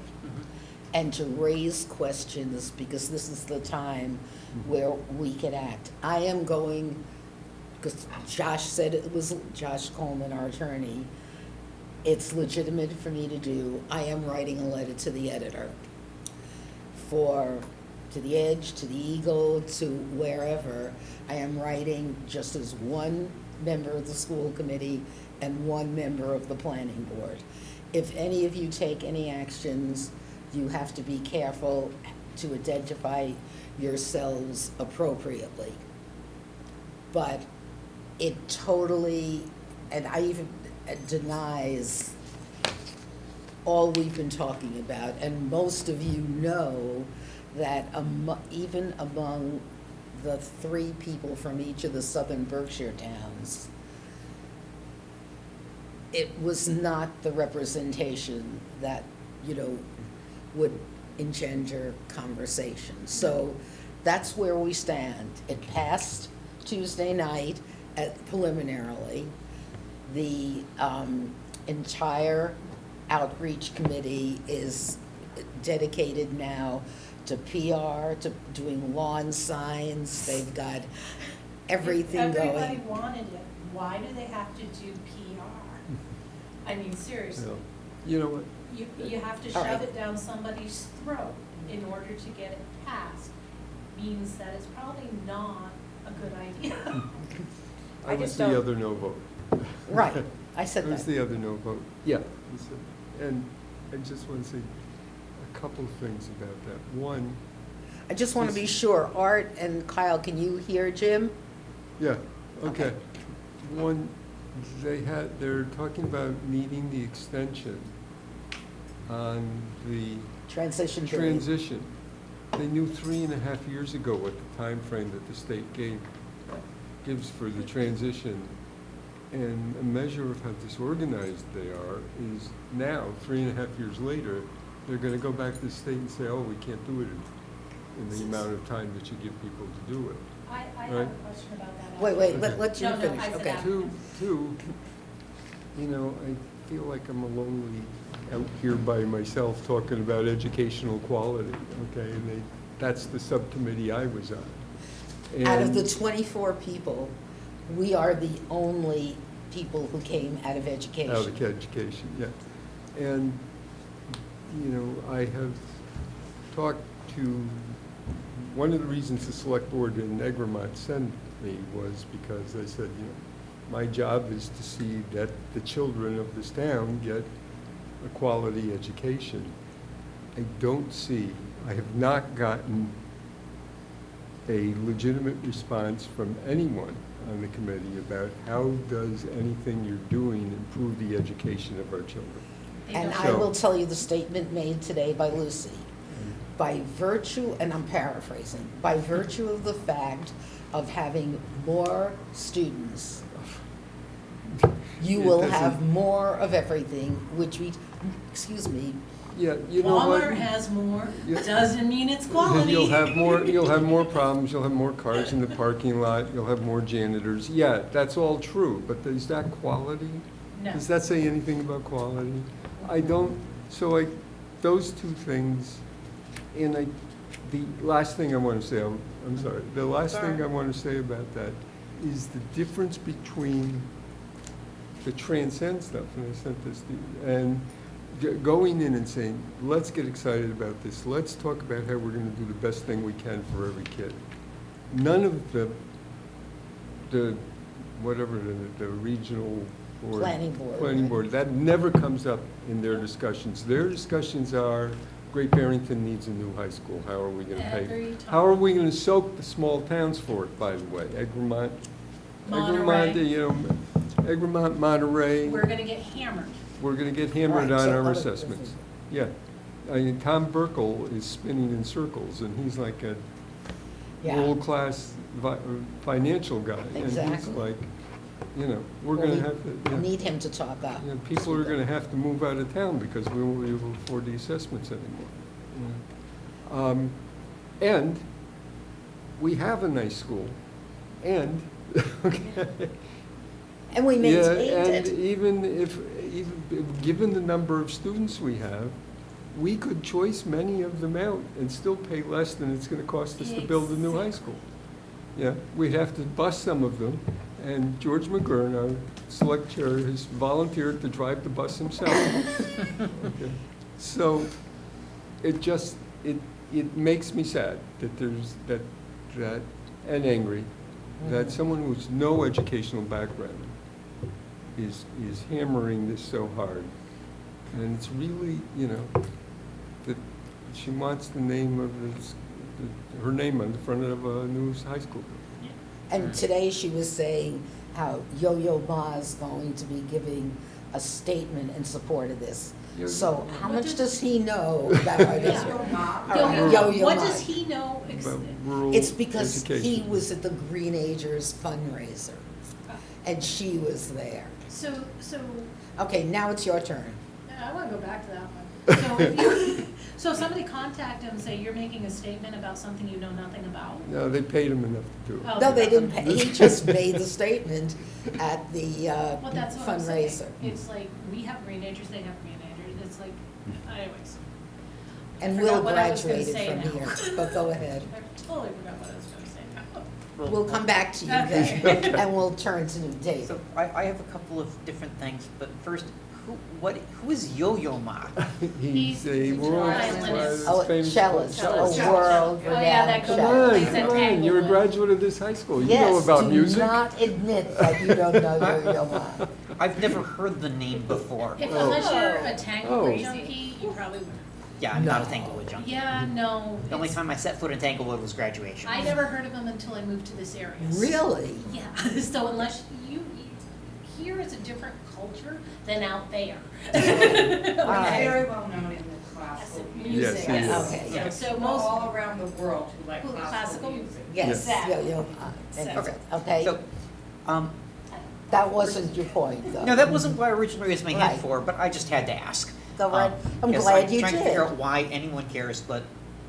and to raise questions, because this is the time where we can act. I am going, because Josh said it was, Josh Coleman, our attorney, it's legitimate for me to do. I am writing a letter to the editor to the Edge, to the Eagle, to wherever. I am writing just as one member of the school committee and one member of the planning board. If any of you take any actions, you have to be careful to identify yourselves appropriately. But it totally, and I even denies all we've been talking about, and most of you know that even among the 3 people from each of the southern Berkshire towns, it was not the representation that, would engender conversation. So that's where we stand. It passed Tuesday night preliminarily. The entire outreach committee is dedicated now to PR, to doing lawn signs. They've got everything If going. everybody wanted it, why do they have to do PR? I mean, seriously, Well, you know what? you have to All right. shove it down somebody's throat in order to get it passed, means that it's probably not a good idea. I was just the don't- other no vote. Right, I said I was that. the other no vote. Yeah. And I just want to say a couple of things about that. One, I just want to be sure, Art and Kyle, can you hear Jim? yeah, Okay. okay. One, they're talking about needing the extension on the Transition period. transition. They knew 3.5 years ago what the time frame that the state gives for the transition. And a measure of how disorganized they are is now, 3.5 years later, they're gonna go back to the state and say, oh, we can't do it in the amount of time that you give people to do it. I have Right. a question about that. Wait, actually. let you No, no, finish, I said okay. after. Two, you know, I feel like I'm lonely out here by myself talking about educational quality, okay? And that's the subcommittee I was on. Out of the And- 24 people, we are the only people who came out of education. Out of education, yeah. And, you know, I have talked to, one of the reasons the select board in Egremont sent me was because they said, you know, my job is to see that the children of this town get a quality education. I don't see, I have not gotten a legitimate response from anyone on the committee about how does anything you're doing improve the education of our children. They And don't- I will tell you the statement made today by Lucy. By virtue, and I'm paraphrasing, by virtue of the fact of having more students, you It will doesn't- have more of everything, which we, excuse me, Yeah, you know what? Walmart has more, Yeah. doesn't mean it's quality. You'll have more problems, you'll have more cars in the parking lot, you'll have more janitors. Yeah, that's all true, but is that quality? No. Does that say anything about quality? I don't, so those two things, and the last thing I want to say, I'm sorry, the last thing Sorry. I want to say about that is the difference between the transcend stuff, and I sent this to you, and going in and saying, let's get excited about this, let's talk about how we're going to do the best thing we can for every kid. None of the whatever, the regional board. Planning board, Planning right. board, that never comes up in their discussions. Their discussions are, Great Barrington needs a new high school, how are we going to pay? Every How are time. we going to soak the small towns for it, by the way? Egremont, Monterey. you know, Egremont, Monterey. We're gonna get hammered. We're gonna get hammered Right, on so our other- assessments. Yeah. I mean, Tom Burkle is spinning in circles, and he's like a yeah. world-class financial guy. And he's Exactly. like, you know, we're Well, gonna we have to, yeah. Need him to talk up. You know, people are gonna have to move out of town because we won't be able to afford the assessments anymore. And we have a nice school, and, okay. And we maintained Yeah, and it. even given the number of students we have, we could choice many of them out and still pay less than it's gonna cost us to build a new high school. Yeah, we'd have to bus some of them, and George McGurn, our select chair, has volunteered to drive the bus himself. Okay. So, it just, it makes me sad that there's, that, and angry, that someone who's no educational background is hammering this so hard. And it's really, you know, that she wants the name of her name on the front of a new high school. And today she was saying how Yo-Yo Ma is going to be giving a statement in support of this. Yo-Yo So Ma. how What much does- does he know about our district? Yo-Yo, Alright, Yo-Yo what Ma. does he know? About rural It's because he education. was at the Green Agers fundraiser, and she was there. So, Okay, now it's your turn. I wanna go back to that one. So if you, so somebody contact him and say, you're making a statement about something you know nothing about? No, they paid him enough to do it. Oh. No, they didn't pay, he just made the statement at the Well, that's what I'm saying. fundraiser. It's like, we have Green Agers, they have Green Agers, it's like, anyways. I And forgot Will what I was gonna graduated say from now. here, but go ahead. I totally forgot what I was gonna say now. We'll come back to you Okay. then, and we'll turn to David. So I have a couple of different things, but first, who is Yo-Yo Ma? He's a He's world violinist. Oh, famous cellist, Cellist. a world Oh, yeah, that renowned goes- Come cellist. He's on, at come on, you're a Tanglewood. graduate of this high school, you know about music. Yes, do not admit that you don't know Yo-Yo Ma. I've never heard the name before. If Oh. unless you're a Oh. Tanglewood junkie, you probably wouldn't. Yeah, I'm not a No. Tanglewood junkie. Yeah, no. The only it's- time I set foot in Tanglewood was graduation. I never heard of them until I moved to this area. Really? Yeah, so unless here is a different culture than out there. Alright. Very well known in the classical Yes, music. he is. Okay. Yeah, so People most, all around the world who like Who like classical classical music. Yes, Exactly. Yo-Yo Ma. And- Okay. Okay, So, that wasn't your point, though. no, that wasn't what I originally raised my hand Right. for, but I just had to ask. Go right. I'm Because glad you trying to figure did. out why anyone cares what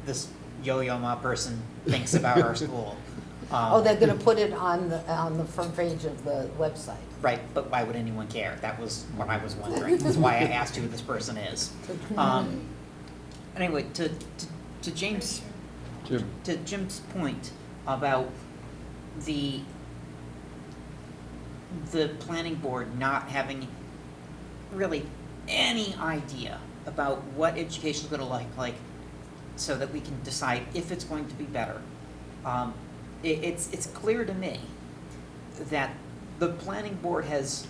this Yo-Yo Ma person thinks about our school. Oh, they're gonna put it on the front page of the website. Right, but why would anyone care? That was what I was wondering. That's why I asked who this person is. Anyway, to James, Jim, to Jim's point about the planning board not having really any idea about what education is going to look like, so that we can decide if it's going to be better. It's clear to me that the planning board has,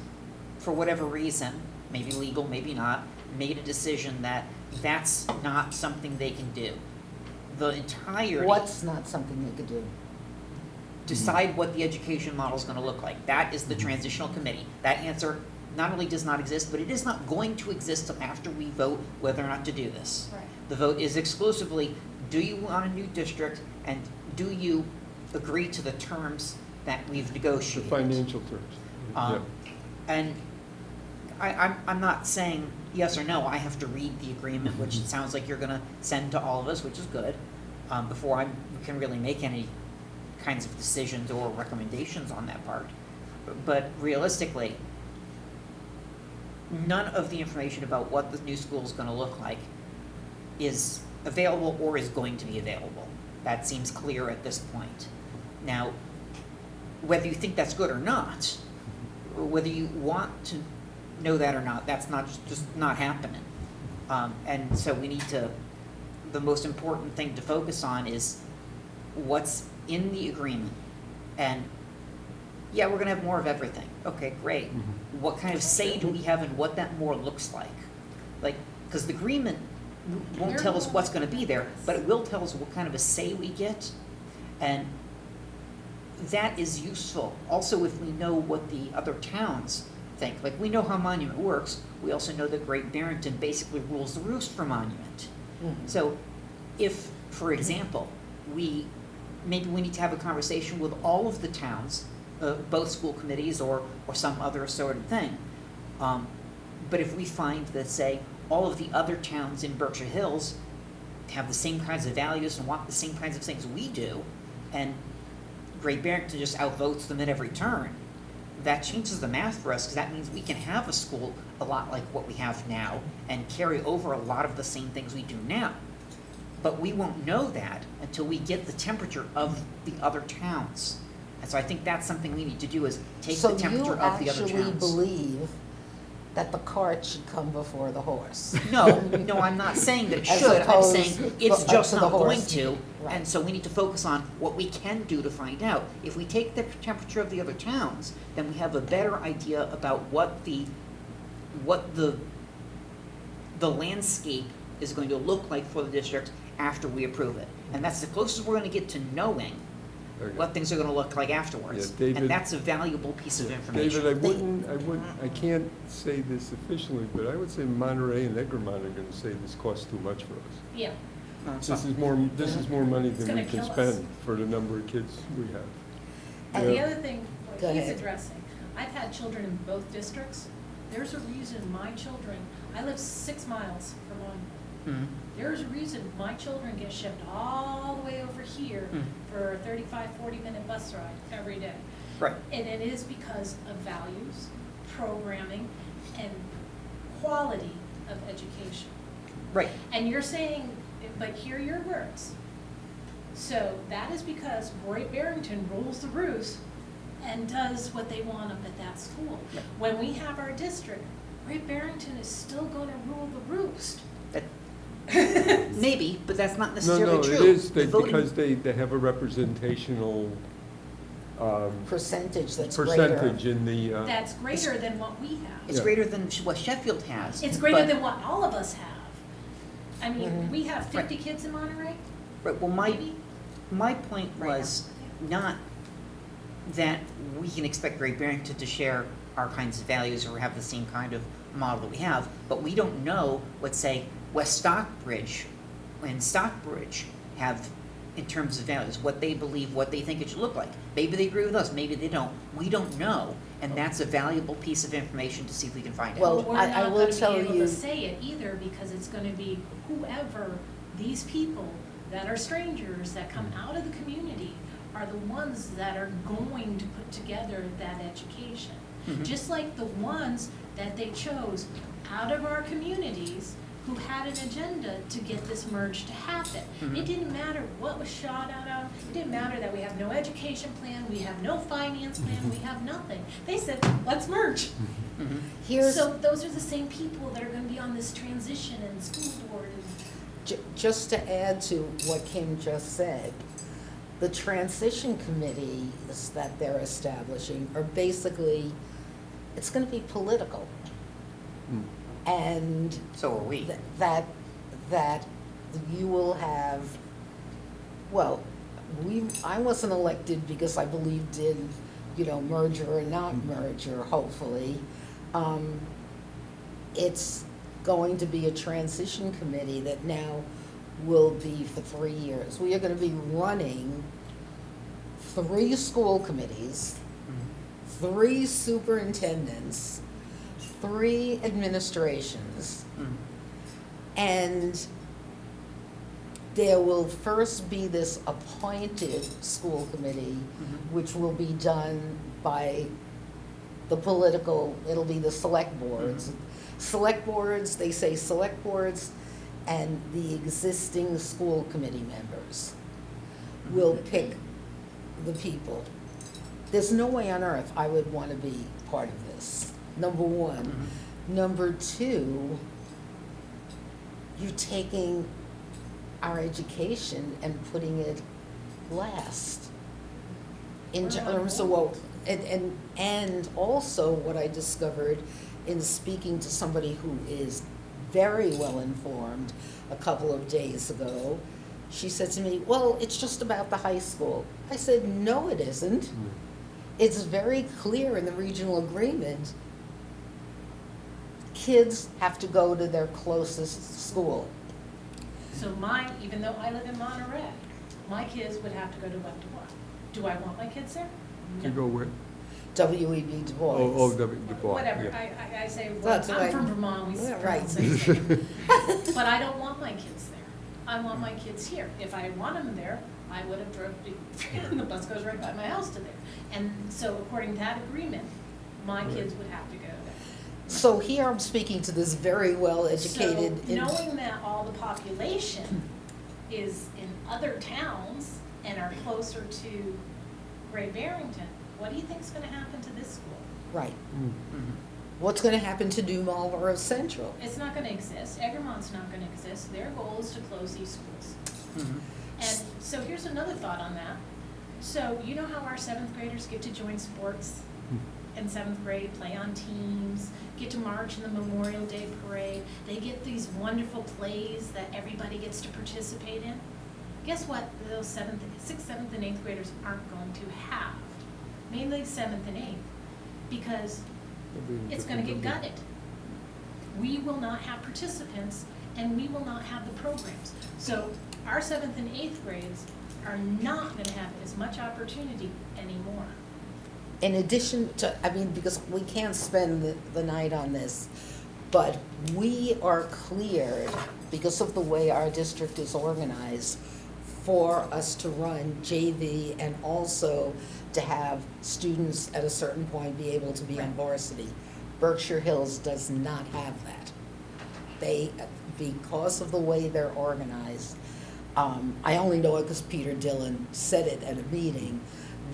for whatever reason, maybe legal, maybe not, made a decision that that's not something they can do. The entirety. What's not something they could do? Decide what the education model is going to look like. That is the transitional committee. That answer not only does not exist, but it is not going to exist until after we vote whether or not to do this. Right. The vote is exclusively, do you want a new district, and do you agree to the terms that we've the negotiated? financial terms. Yeah. And I'm not saying yes or no. I have to read the agreement, which it sounds like you're going to send to all of us, which is good, before we can really make any kinds of decisions or recommendations on that part. But realistically, none of the information about what the new school is going to look like is available or is going to be available. That seems clear at this point. Now, whether you think that's good or not, or whether you want to know that or not, that's not just not happening. And so we need to, the most important thing to focus on is what's in the agreement. And yeah, we're gonna have more of everything. Okay, great. What kind of say do we have in what that more looks like? Like, because the agreement won't tell us what's gonna be there, but it will tell us what kind of a say we get. And that is useful. Also, if we know what the other towns think. Like, we know how Monument works. We also know that Great Barrington basically rules the roost for Monument. So if, for example, maybe we need to have a conversation with all of the towns, both school committees or some other sort of thing. But if we find that, say, all of the other towns in Berkshire Hills have the same kinds of values and want the same kinds of things we do, and Great Barrington just outvotes them at every turn, that changes the math for us, because that means we can have a school a lot like what we have now and carry over a lot of the same things we do now. But we won't know that until we get the temperature of the other towns. And so I think that's something we need to do, is take the temperature of the other towns. So you actually believe that the cart should come before the horse? No, I'm not saying that it As should. I'm opposed saying it's just to the not going horse. to. Right. And so we need to focus on what we can do to find out. If we take the temperature of the other towns, then we have a better idea about what the landscape is going to look like for the district after we approve it. And that's the closest we're going to get to knowing what things are going to look like afterwards. Yeah, David, and that's a valuable piece of information. David, I can't say this officially, but I would say Monterey and Egremont are gonna say this costs too much for us. Yeah. This is more money It's than we gonna can kill us. spend for the number of kids we have. And the Yeah. other thing, Go what he's ahead. addressing, I've had children in both districts. There's a reason my children, I live 6 miles from Monument. There's a reason my children get shipped all the way over here for a 35-40 minute bus ride every day. Right. And it is because of values, programming, and quality of education. Right. And you're saying, but hear your words. So that is because Great Barrington rules the roost and does what they want up at that school. Right. When we have our district, Great Barrington is still gonna rule the roost. Maybe, but that's not necessarily true. No, it is, The voting- because they have a representational Percentage that's greater. percentage in the, That's greater than what we have. It's Yeah. greater than what Sheffield has. It's greater but- than what all of us have. I mean, we have 50 Right. kids in Monterey, Right, well, maybe? my point was not that we can expect Great Barrington to share our kinds of values or have the same kind of model that we have, but we don't know what, say, West Stockbridge and Stockbridge have in terms of values, what they believe, what they think it should look like. Maybe they agree with us, maybe they don't. We don't know, and that's a valuable piece of information to see if we can find Well, out. We're I not will gonna tell be able you- to say it either, because it's gonna be whoever these people that are strangers that come out of the community are the ones that are going to put together that education. Mhm. Just like the ones that they chose out of our communities who had an agenda to get this merge to happen. Mhm. It didn't matter what was shot out of, it didn't matter that we have no education plan, we have no finance plan, we have nothing. They said, let's merge. Mhm. Here's, So those are the same people that are gonna be on this transition and school board and just to add to what Kim just said, the transition committees that they're establishing are basically, it's gonna be political. Mm. And So are we. that you will have, well, I wasn't elected because I believed in, merger or not merger, hopefully. It's going to be a transition committee that now will be for 3 years. We are gonna be running 3 school committees, 3 superintendents, 3 administrations, Mhm. and there will first be this appointed school committee, Mhm. which will be done by it'll be the select boards. Select boards, they say select boards, and the existing school committee members will pick the people. There's no way on earth I would want to be part of this, number one. Mhm. Number two, you're taking our education and putting it last. In We're on terms of hold. what, and also what I discovered in speaking to somebody who is very well informed a couple of days ago, she said to me, well, it's just about the high school. I said, no, it isn't. Mm. It's very clear in the regional agreement, kids have to go to their closest school. so even though I live in Monterey, my kids would have to go to what? Do I want my kids there? To go where? W.E.B. Du Bois. Oh, Du Bois. Whatever, yeah. I say, That's I'm right. from Vermont, we Yeah, pronounce right. it. But I don't want my kids there. I want my kids here. If I want them there, I would have drove, the bus goes right by my house to there. And so according to that agreement, my kids would have to go there. So here I'm speaking to this very well-educated. So knowing that all the population is in other towns and are closer to Great Barrington, what do you think's gonna happen to this school? Right. Mm. Mhm. What's gonna happen to New Marlboro Central? It's not gonna exist. Egremont's not gonna exist. Their goal is to close these schools. Mhm. And so here's another thought on that. So you know how our 7th graders get to join sports in 7th grade, play on teams, get to march in the Memorial Day parade. They get these wonderful plays that everybody gets to participate in. Guess what those 6th, 7th, and 8th graders aren't going to have? Mainly 7th and 8th, because it's gonna get gutted. We will not have participants, and we will not have the programs. So our 7th and 8th grades are not gonna have as much opportunity anymore. In addition to, because we can't spend the night on this, but we are cleared, because of the way our district is organized, for us to run JV and also to have students at a certain point be able to be on varsity. Berkshire Hills does not have that. They, because of the way they're organized, I only know it because Peter Dillon said it at a meeting,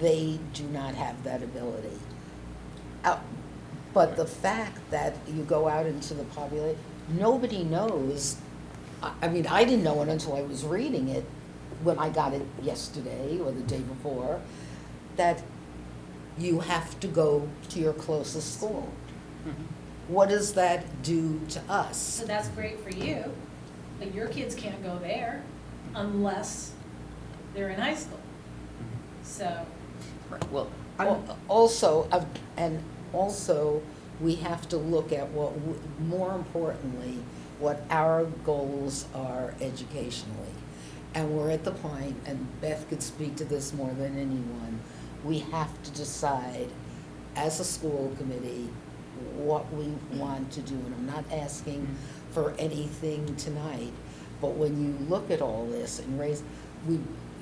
they do not have that ability. But the fact that you go out into the population, nobody knows, I didn't know it until I was reading it, when I got it yesterday or the day before, that you have to go to your closest school. Mhm. What does that do to us? So that's great for you, but your kids can't go there unless they're in high school. So, Right, well, Also, we have to look at more importantly, what our goals are educationally. And we're at the point, and Beth could speak to this more than anyone, we have to decide as a school committee what we want to do. And I'm not asking for anything tonight, but when you look at all this and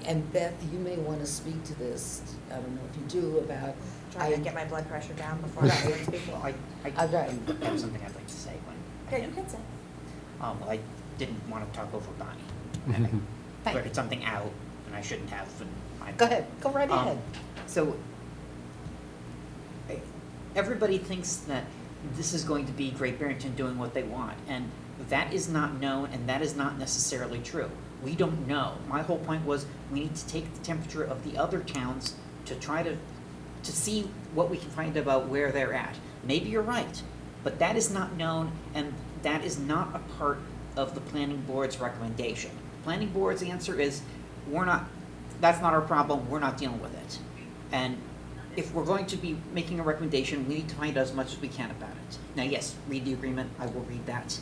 And Beth, you may want to speak to this, I don't know if you do, about. Trying to get my blood pressure down before I start speaking. Well, I Okay. have something I'd like to say when. Yeah, you can say. Well, I didn't want to talk over Bonnie. And I Thank blurted you. something out, and I shouldn't have, and I. Go ahead, go right ahead. So, everybody thinks that this is going to be Great Barrington doing what they want, and that is not known, and that is not necessarily true. We don't know. My whole point was, we need to take the temperature of the other towns to try to see what we can find about where they're at. Maybe you're right, but that is not known, and that is not a part of the planning board's recommendation. Planning board's answer is, that's not our problem, we're not dealing with it. And if we're going to be making a recommendation, we need to find out as much as we can about it. Now, yes, read the agreement, I will read that.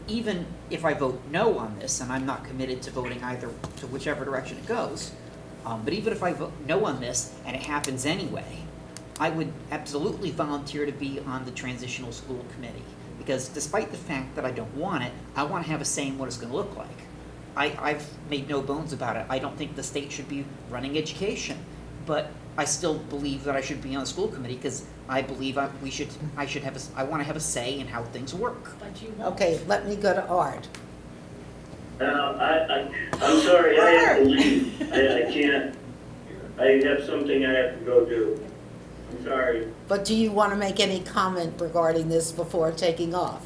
Even if I vote no on this, and I'm not committed to voting either to whichever direction it goes, but even if I vote no on this and it happens anyway, I would absolutely volunteer to be on the transitional school committee. Because despite the fact that I don't want it, I want to have a say in what it's going to look like. I've made no bones about it. I don't think the state should be running education, but I still believe that I should be on the school committee because I believe I want to have a say in how things work. But you won't. Okay, let me go to Art. I'm sorry, I have to leave. I can't, I have something I have to go do. I'm sorry. But do you want to make any comment regarding this before taking off?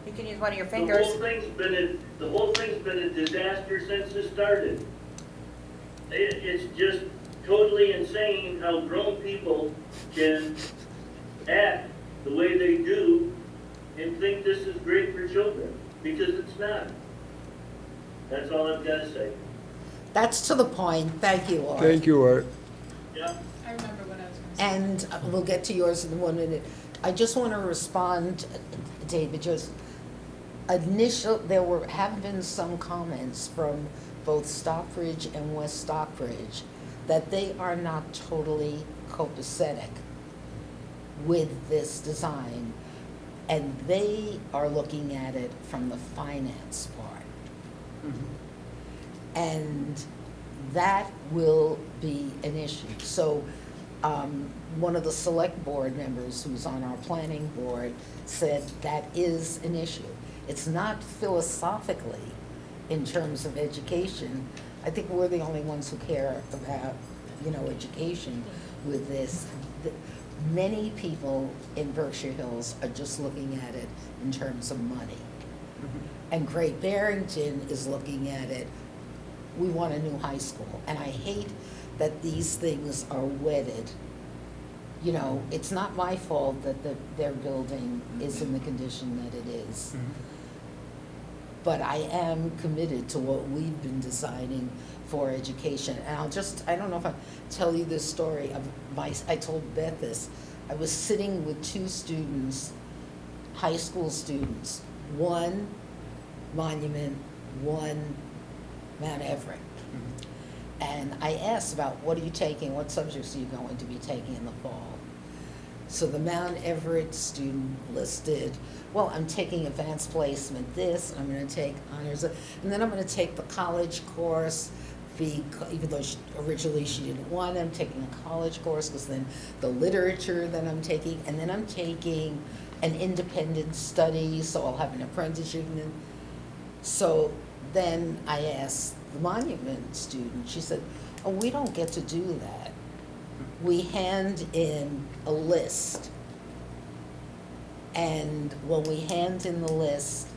You can use one of your The fingers. whole thing's been a disaster since it started. It's just totally insane how grown people can act the way they do and think this is great for children, because it's not. That's all I've got to say. That's to the point. Thank you, Art. Thank you, Art. Yeah. I remember what I was going to say. And we'll get to yours in 1 minute. I just want to respond, David, just have been some comments from both Stockbridge and West Stockbridge that they are not totally copacetic with this design, and they are looking at it from the finance part. And that will be an issue. So one of the select board members who's on our planning board said that is an issue. It's not philosophically in terms of education. I think we're the only ones who care about, education with this. Many people in Berkshire Hills are just looking at it in terms of money. And Great Barrington is looking at it, we want a new high school. And I hate that these things are wedded. It's not my fault that their building is in the condition that it is. But I am committed to what we've been designing for education. And I don't know if I tell you this story of I told Beth this. I was sitting with two students, high school students, one Monument, one Mount Everett. And I asked about, what are you taking, what subjects are you going to be taking in the fall? So the Mount Everett student listed, well, I'm taking advanced placement this, I'm going to take honors, and then I'm going to take the college course, even though originally she didn't want it, I'm taking a college course because then the literature that I'm taking, and then I'm taking an independent study, so I'll have an apprenticeship. So then I asked the Monument student, she said, oh, we don't get to do that. We hand in a list, and when we hand in the list,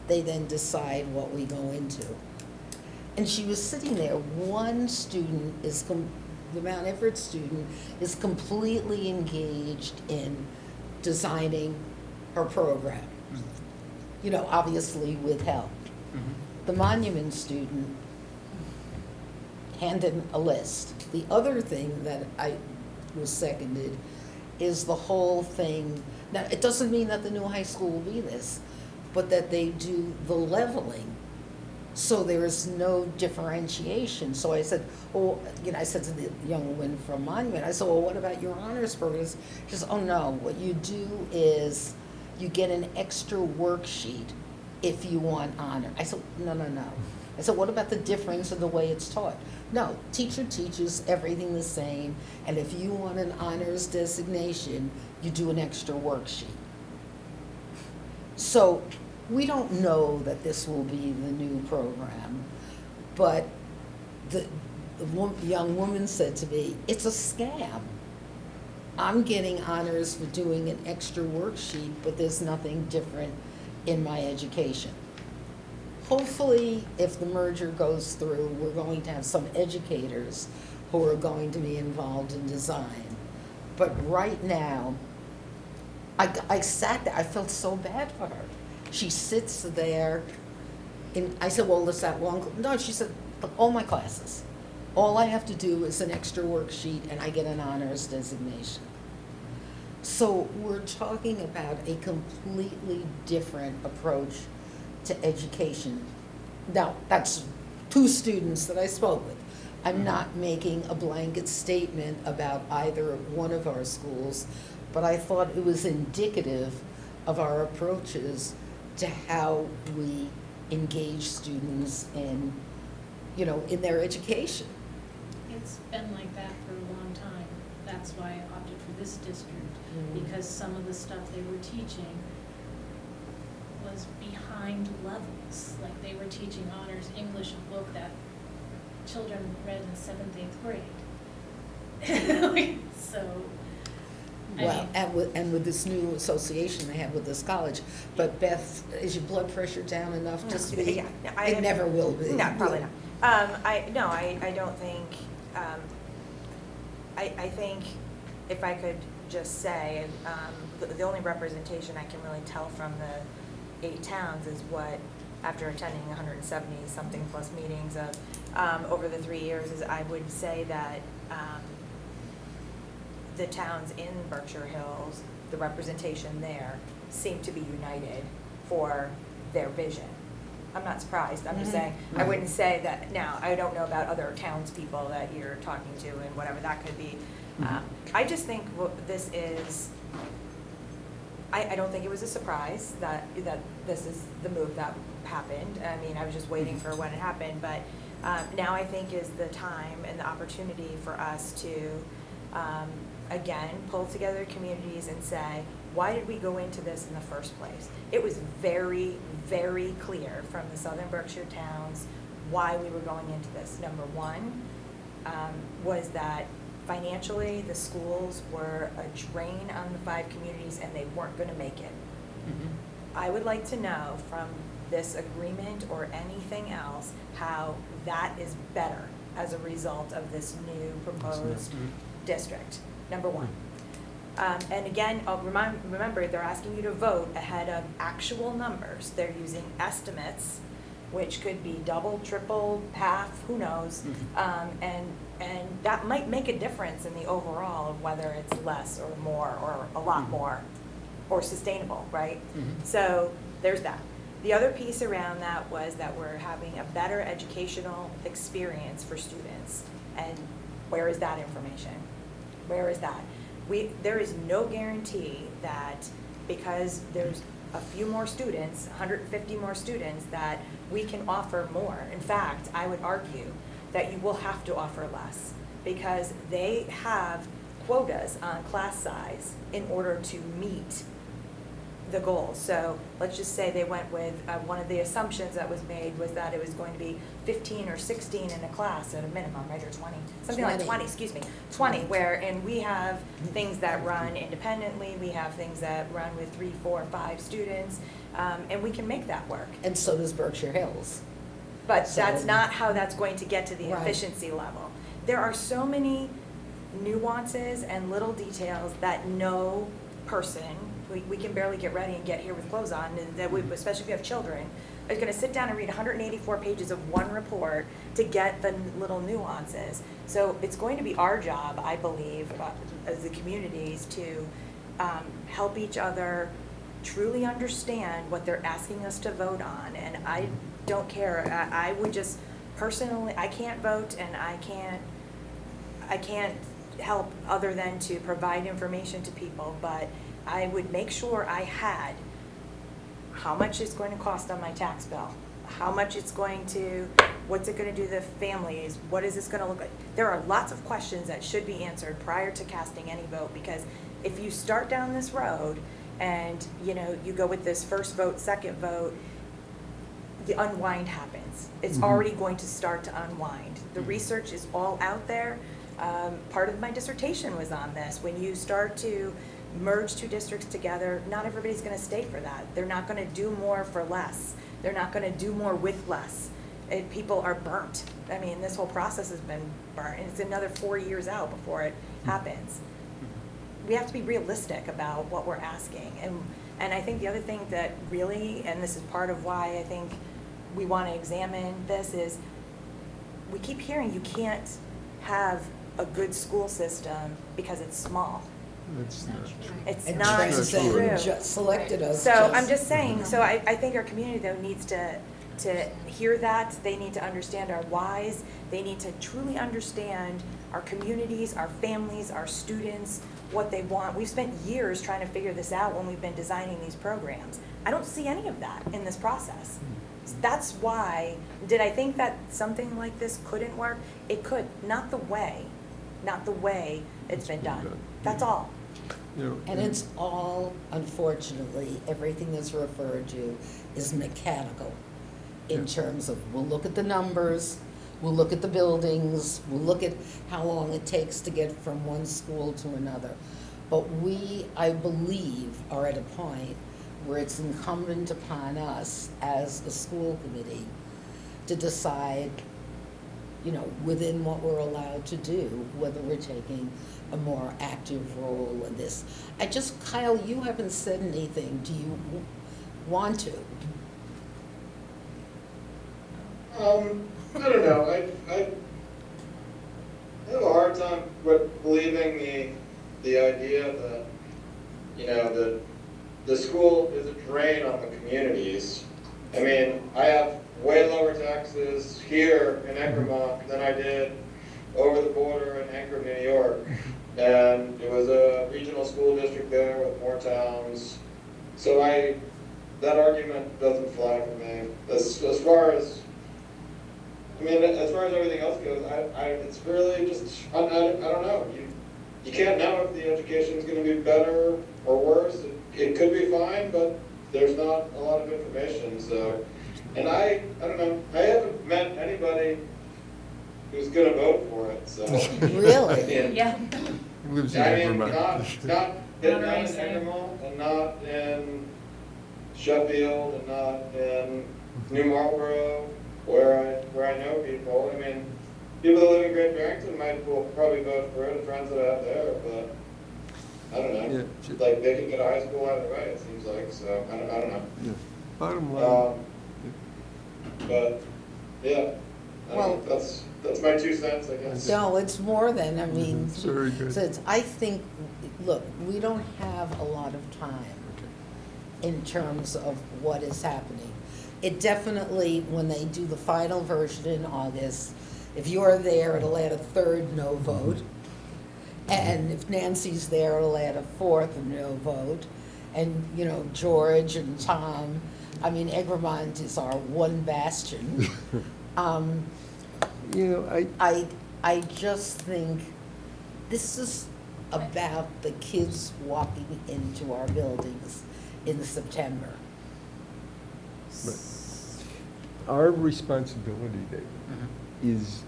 they then decide what we go into. And she was sitting there, one student the Mount Everett student is completely engaged in designing her program, obviously with help. The Monument student handed a list. The other thing that I was seconded is the whole thing. Now, it doesn't mean that the new high school will be this, but that they do the leveling, so there is no differentiation. So I said, I said to the young woman from Monument, I said, well, what about your honors program? She says, oh no, what you do is you get an extra worksheet if you want honor. I said, no. I I said, what about the difference in the way it's taught? No, teacher teaches everything the same, and if you want an honors designation, you do an extra worksheet. So we don't know that this will be the new program, but the young woman said to me, it's a scam. I'm getting honors for doing an extra worksheet, but there's nothing different in my education. Hopefully, if the merger goes through, we're going to have some educators who are going to be involved in design. But right now, I sat there, I felt so bad for her. She sits there, and I said, well, is that long? No, she said, all my classes. All I have to do is an extra worksheet and I get an honors designation. So we're talking about a completely different approach to education. Now, that's 2 students that I spoke with. I'm not making a blanket statement about either one of our schools, but I thought it was indicative of our approaches to how we engage students in, you know, in their education. It's been like that for a long time. That's why I opted for this district, because some of the stuff they were teaching was behind levels. Like they were teaching honors English, a book that children read in 7th, 8th grade. So, Well, and with this new association they have with this college, but Beth, is your blood pressure down enough to speak? Yeah, It never will be. No, probably not. I don't think, I think if I could just say, the only representation I can really tell from the 8 towns is what, after attending 170 something plus meetings of, over the 3 years, is I would say that, the towns in Berkshire Hills, the representation there seem to be united for their vision. I'm not surprised, I'm just saying, I wouldn't say that, now, I don't know about other townspeople that you're talking to and whatever that could be. I just think this is, I don't think it was a surprise that this is the move that happened. I mean, I was just waiting for when it happened, but now I think is the time and the opportunity for us to, again, pull together communities and say, why did we go into this in the first place? It was very, very clear from the Southern Berkshire towns why we were going into this. Number one was that financially the schools were a drain on the 5 communities and they weren't going to make it. I would like to know from this agreement or anything else how that is better as a result of this new proposed district. Number one. And again, remember, they're asking you to vote ahead of actual numbers. They're using estimates, which could be double, triple, half, who knows. And that might make a difference in the overall of whether it's less or more or a lot more or sustainable, right? So there's that. The other piece around that was that we're having a better educational experience for students. And where is that information? Where is that? There is no guarantee that because there's a few more students, 150 more students, that we can offer more. In fact, I would argue that you will have to offer less because they have quotas on class size in order to meet the goals. So let's just say they went with, one of the assumptions that was made was that it was going to be 15 or 16 in a class at a minimum, right, or 20, something like 20, excuse me, 20, where, and we have things that run independently, we have things that run with 3, 4, 5 students, and we can make that work. And so does Berkshire Hills. But So- that's not how that's going to get to the Right. efficiency level. There are so many nuances and little details that no person, we can barely get ready and get here with clothes on, and that we, especially if you have children, is gonna sit down and read 184 pages of one report to get the little nuances. So it's going to be our job, I believe, as the communities to help each other truly understand what they're asking us to vote on. And I don't care, I would just, personally, I can't vote and I can't help other than to provide information to people, but I would make sure I had how much it's going to cost on my tax bill, how much it's going to, what's it gonna do to the families, what is this gonna look like? There are lots of questions that should be answered prior to casting any vote, because if you start down this road and, you know, you go with this first vote, second vote, the unwind happens. It's already going to start to unwind. The research is all out there. Part of my dissertation was on this. When you start to merge two districts together, not everybody's gonna stay for that. They're not gonna do more for less. They're not gonna do more with less. People are burnt. I mean, this whole process has been burnt, and it's another 4 years out before it happens. We have to be realistic about what we're asking. And I think the other thing that really, and this is part of why I think we want to examine this, is we keep hearing you can't have a good school system because it's small. That's not true. It's And not Transit true. just selected us. So I'm just saying, so I think our community though needs to hear that. They need to understand our whys. They need to truly understand our communities, our families, our students, what they want. We've spent years trying to figure this out when we've been designing these programs. I don't see any of that in this process. That's why, did I think that something like this couldn't work? It could, not the way it's been done. That's all. You know, And it's all, unfortunately, everything that's referred to is mechanical in terms of, we'll look at the numbers, we'll look at the buildings, we'll look at how long it takes to get from one school to another. But we, I believe, are at a point where it's incumbent upon us as a school committee to decide, you know, within what we're allowed to do, whether we're taking a more active role in this. Kyle, you haven't said anything. Do you want to? I don't know. I have a hard time with believing the idea that, you know, that the school is a drain on the communities. I mean, I have way lower taxes here in Egremont than I did over the border in Anchorage, New York. And it was a regional school district there with more towns. So that argument doesn't fly for me. As far as everything else goes, it's really just, I don't know. You can't know if the education is going to be better or worse. It could be fine, but there's not a lot of information. So, and I don't know. I haven't met anybody who's going to vote for it. So Really? Yeah. He lives in Vermont. not in Egremont, and not in Sheffield, and not in New Marlboro, where I know people. I mean, people that live in Great Barrington will probably vote for it, the friends that I have there, but I don't know. Yeah. Like, they can get a high school either way, it seems like, so I don't know. Yeah. Bottom line. But, yeah, Well- that's my 2 cents, I guess. No, it's more than, I mean, It's very good. so I think, look, we don't have a lot of time in terms of what is happening. It definitely, when they do the final version in August, if you're there, it'll add a third no vote. And if Nancy's there, it'll add a fourth no vote. And, you know, George and Tom, I mean, Egremont is our one bastion. You know, I just think this is about the kids walking into our buildings in September. our responsibility, David, is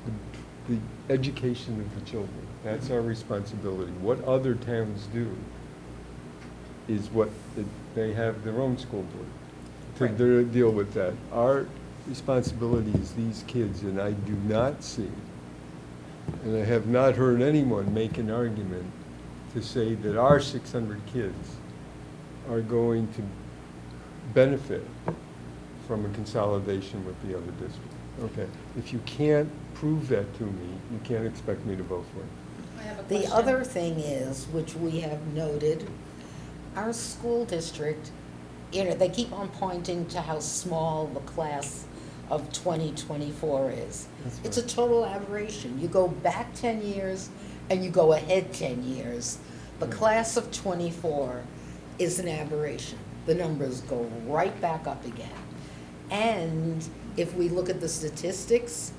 the education of the children. That's our responsibility. What other towns do is they have their own school board to deal with that. Our responsibility is these kids, and I do not see, and I have not heard anyone make an argument to say that our 600 kids are going to benefit from a consolidation with the other district. Okay, if you can't prove that to me, you can't expect me to vote for it. I have a The question. other thing is, which we have noted, our school district, you know, they keep on pointing to how small the class of 2024 is. That's It's a right. total aberration. You go back 10 years and you go ahead 10 years. The class of 24 is an aberration. The numbers go right back up again. And if we look at the statistics,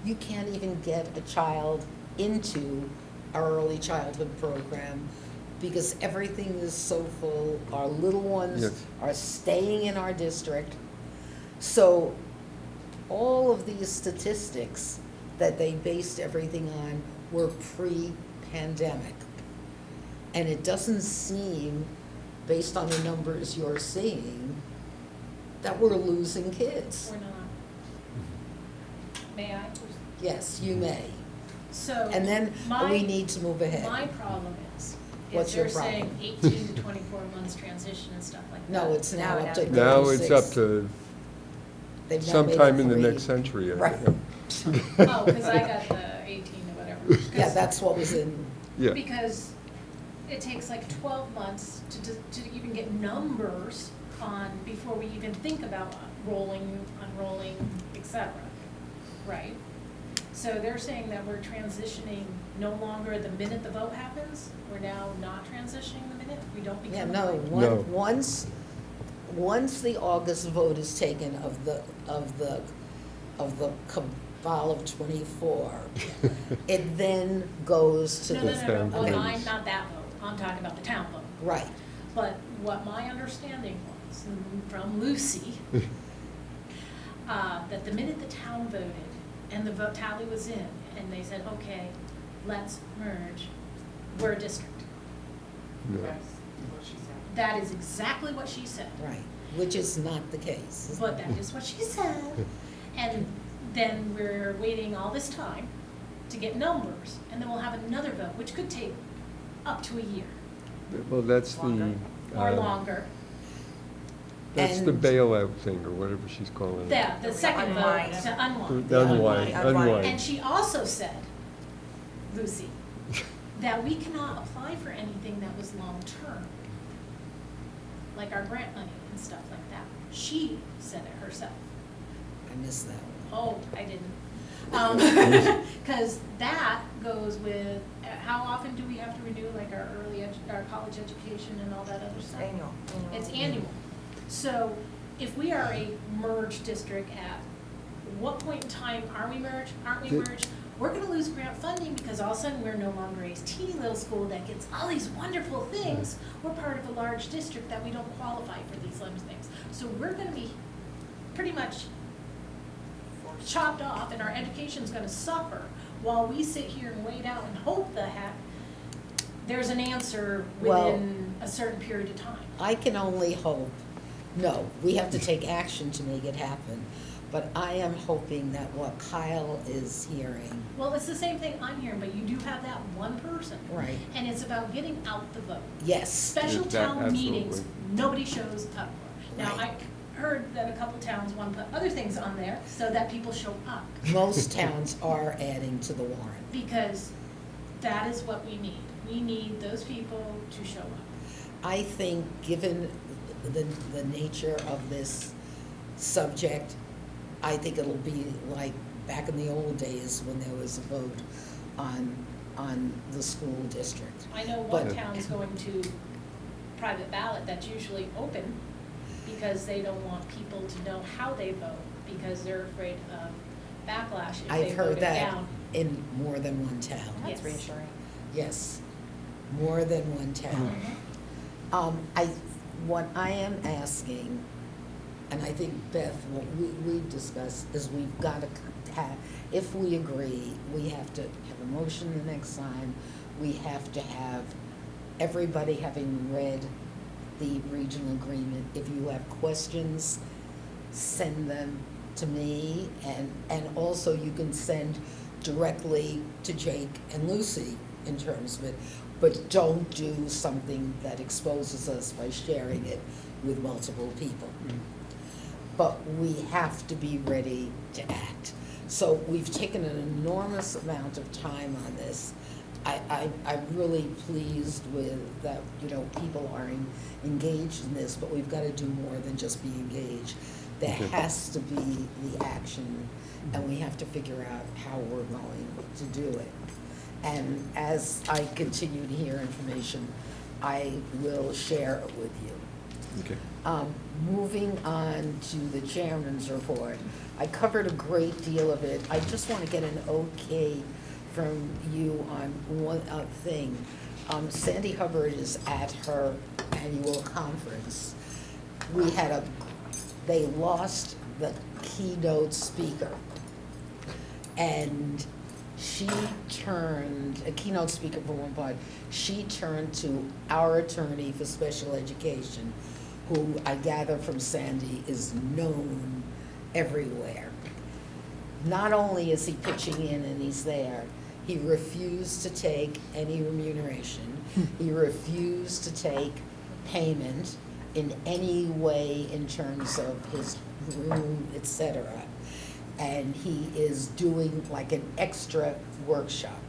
you can't even get a child into our early childhood program because everything is so full. Our little ones Yes. are staying in our district. So all of these statistics that they based everything on were pre-pandemic. And it doesn't seem, based on the numbers you're seeing, that we're losing kids. We're not. May I? Yes, you may. So. And then my- we need to move ahead. My problem is What's your they're saying problem? 18 to 24 months transition and stuff like that. No, it's now No, up to 36. Now it's up to They've now made it sometime in the 3. next century, I Right. think. Oh, because I got the 18 or whatever. Yeah, 'Cause- that's what was in, Yeah. Because it takes like 12 months to even get numbers on, before we even think about rolling, unrolling, et cetera, right? So they're saying that we're transitioning no longer the minute the vote happens, we're now not transitioning the minute, we don't become. yeah, no, No. once the August vote is taken of the cabal of 24, it then goes to No, the. no, no, town no, oh, committees. mine, not that vote, I'm talking about the town vote. Right, But what my understanding was from Lucy, that the minute the town voted and the vote tally was in, and they said, okay, let's merge, we're a district. No. That's what she said. That is exactly what she said. right, which is not the case. But that is what she said. And then we're waiting all this time to get numbers, and then we'll have another vote, which could take up to a year Well, that's the, Longer. or longer. that's the And- bailout thing, or whatever she's calling it. The second vote Unwind. to unwind. The Unwind, Unwind. And unwind. she also said, Lucy, that we cannot apply for anything that was long-term, like our grant money and stuff like that. She said it herself. I missed that one. Oh, I didn't. Because that goes with, how often do we have to renew, like, our our college education and all that other stuff? Annual. It's annual. So if we are a merged district, at what point in time are we merged, aren't we The- merged? We're gonna lose grant funding because all of a sudden we're no longer a teeny little school that gets all these wonderful things. We're part of a large district that we don't qualify for these other things. So we're gonna be pretty much chopped off, and our education's gonna suffer while we sit here and wait out and hope the heck there's an answer Well- within a certain period of time. I can only hope, no, we have to take action to make it happen. But I am hoping that what Kyle is hearing, Well, it's the same thing I'm hearing, but you do have that one person. right, And it's about getting out the vote. yes, Special Yeah, that- town meetings, absolutely. nobody shows up for. Now, Right. I heard that a couple towns want to put other things on there so that people show up. most towns are adding to the warrant. Because that is what we need. We need those people to show up. I think, given the nature of this subject, I think it'll be like back in the old days when there was a vote on the school district. I know one But- town's going to private ballot that's usually open because they don't want people to know how they vote because they're afraid of backlash if they I've heard vote it that down. in more than one town, That's Yes. reassuring. yes, more than one town. What I am asking, and I think, Beth, what we've discussed is we've got to have, if we agree, we have to have a motion the next time. We have to have everybody having read the regional agreement. If you have questions, send them to me, and also you can send directly to Jake and Lucy in terms of it, but don't do something that exposes us by sharing it with multiple people. But we have to be ready to act. So we've taken an enormous amount of time on this. I'm really pleased with that, people are engaged in this, but we've got to do more than just be engaged. There has to be the action, and we have to figure out how we're going to do it. And as I continue to hear information, I will share it with you. Okay. Moving on to the chairman's report. I covered a great deal of it. I just want to get an okay from you on one thing. Sandy Hubbard is at her annual conference. They lost the keynote speaker. And she turned, a keynote speaker for one part, she turned to our attorney for special education, who I gather from Sandy is known everywhere. Not only is he pitching in and he's there, he refused to take any remuneration. He refused to take payment in any way in terms of his room, etc. And he is doing like an extra workshop.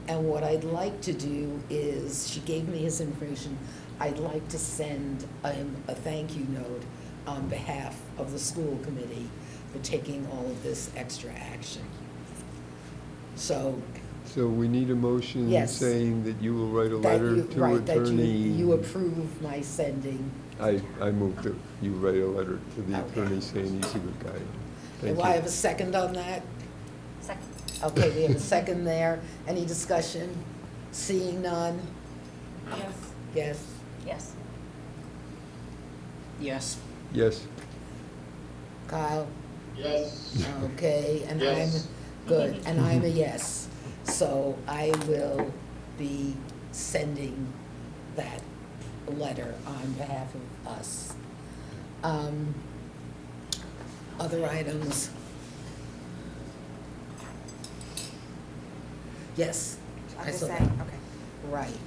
And what I'd like to do is, she gave me his information, I'd like to send him a thank you note on behalf of the school committee for taking all of this extra action. So we need a motion Yes. saying that you will write a that letter you, to right, that attorney. you approve my sending. I move that you write a letter to the Okay. attorney saying he's a good guy. Thank Do I you. have a second on that? Second. Okay, we have a second there. Any discussion? Seeing none? Yes. Yes? Yes. Yes. Yes. Kyle? Yes. Okay, and I'm, Yes. good, and I'm a yes. So I will be sending that letter on behalf of us. Other items? Yes. I'm I just saw saying, that. okay. Right.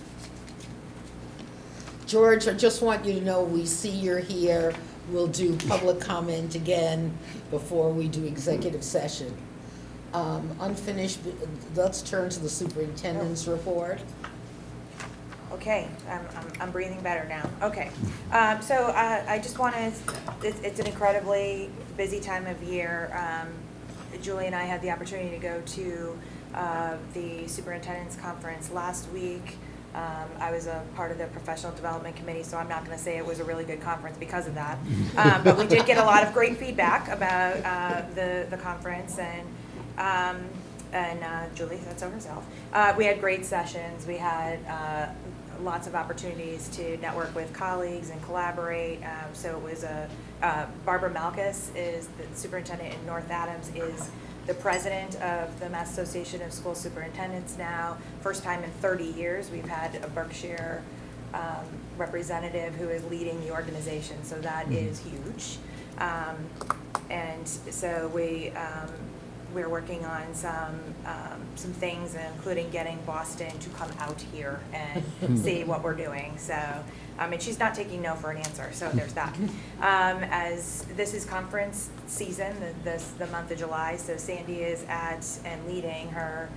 George, I just want you to know, we see you're here. We'll do public comment again before we do executive session. Unfinished, let's turn to the superintendent's report. Okay, I'm breathing better now. Okay, so I just want to, it's an incredibly busy time of year. Julie and I had the opportunity to go to the superintendent's conference last week. I was a part of the professional development committee, so I'm not going to say it was a really good conference because of that. But we did get a lot of great feedback about the conference, and Julie said so herself. We had great sessions. We had lots of opportunities to network with colleagues and collaborate. So it was Barbara Malkus is the superintendent in North Adams, is the president of the Mass Association of School Superintendents now. First time in 30 years we've had a Berkshire representative who is leading the organization, so that is huge. And so we're working on some things, including getting Boston to come out here and see what we're doing. So, and she's not taking no for an answer, so there's that. As this is conference season, the month of July, so Sandy is at and leading her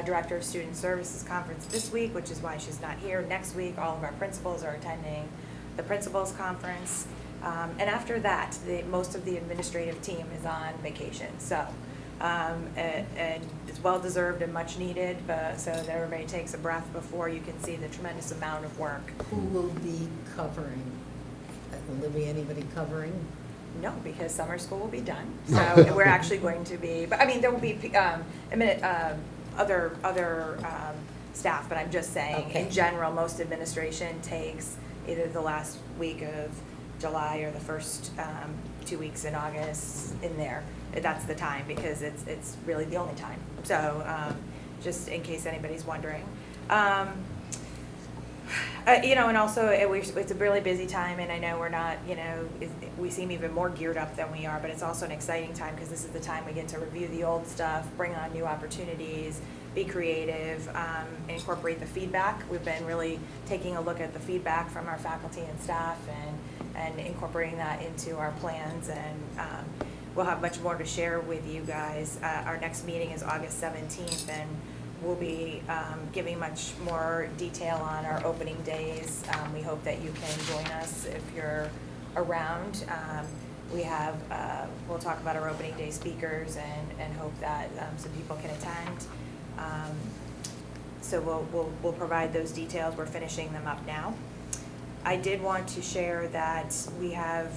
Director of Student Services Conference this week, which is why she's not here. Next week, all of our principals are attending the Principals Conference. And after that, most of the administrative team is on vacation, so. And it's well-deserved and much needed, but so that everybody takes a breath before you can see the tremendous amount of work. Who will be covering? Will there be anybody covering? No, because summer school will be done, so we're actually going to be, but I mean, there will be, other staff, but I'm just saying, Okay. in general, most administration takes either the last week of July or the first 2 weeks in August in there. That's the time, because it's really the only time. So just in case anybody's wondering. And also it's a really busy time, and I know we're not, we seem even more geared up than we are, but it's also an exciting time because this is the time we get to review the old stuff, bring on new opportunities, be creative, incorporate the feedback. We've been really taking a look at the feedback from our faculty and staff and incorporating that into our plans, and we'll have much more to share with you guys. Our next meeting is August 17th, and we'll be giving much more detail on our opening days. We hope that you can join us if you're around. We'll talk about our opening day speakers and hope that some people can attend. So we'll provide those details. We're finishing them up now. I did want to share that we have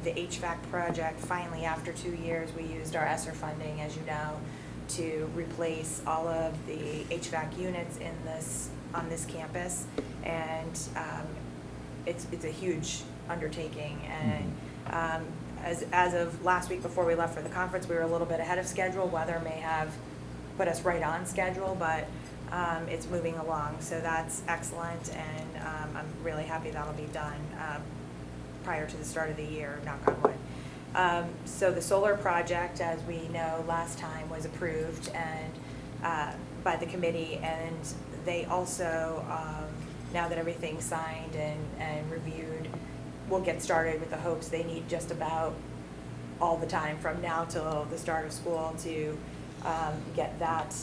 the HVAC project, finally, after 2 years, we used our ESSER funding, as you know, to replace all of the HVAC units on this campus. And it's a huge undertaking. And as of last week before we left for the conference, we were a little bit ahead of schedule. Weather may have put us right on schedule, but it's moving along, so that's excellent, and I'm really happy that'll be done prior to the start of the year, knock on wood. So the solar project, as we know, last time was approved and by the committee, and they also, now that everything's signed and reviewed, will get started with the hopes they need just about all the time from now till the start of school to get that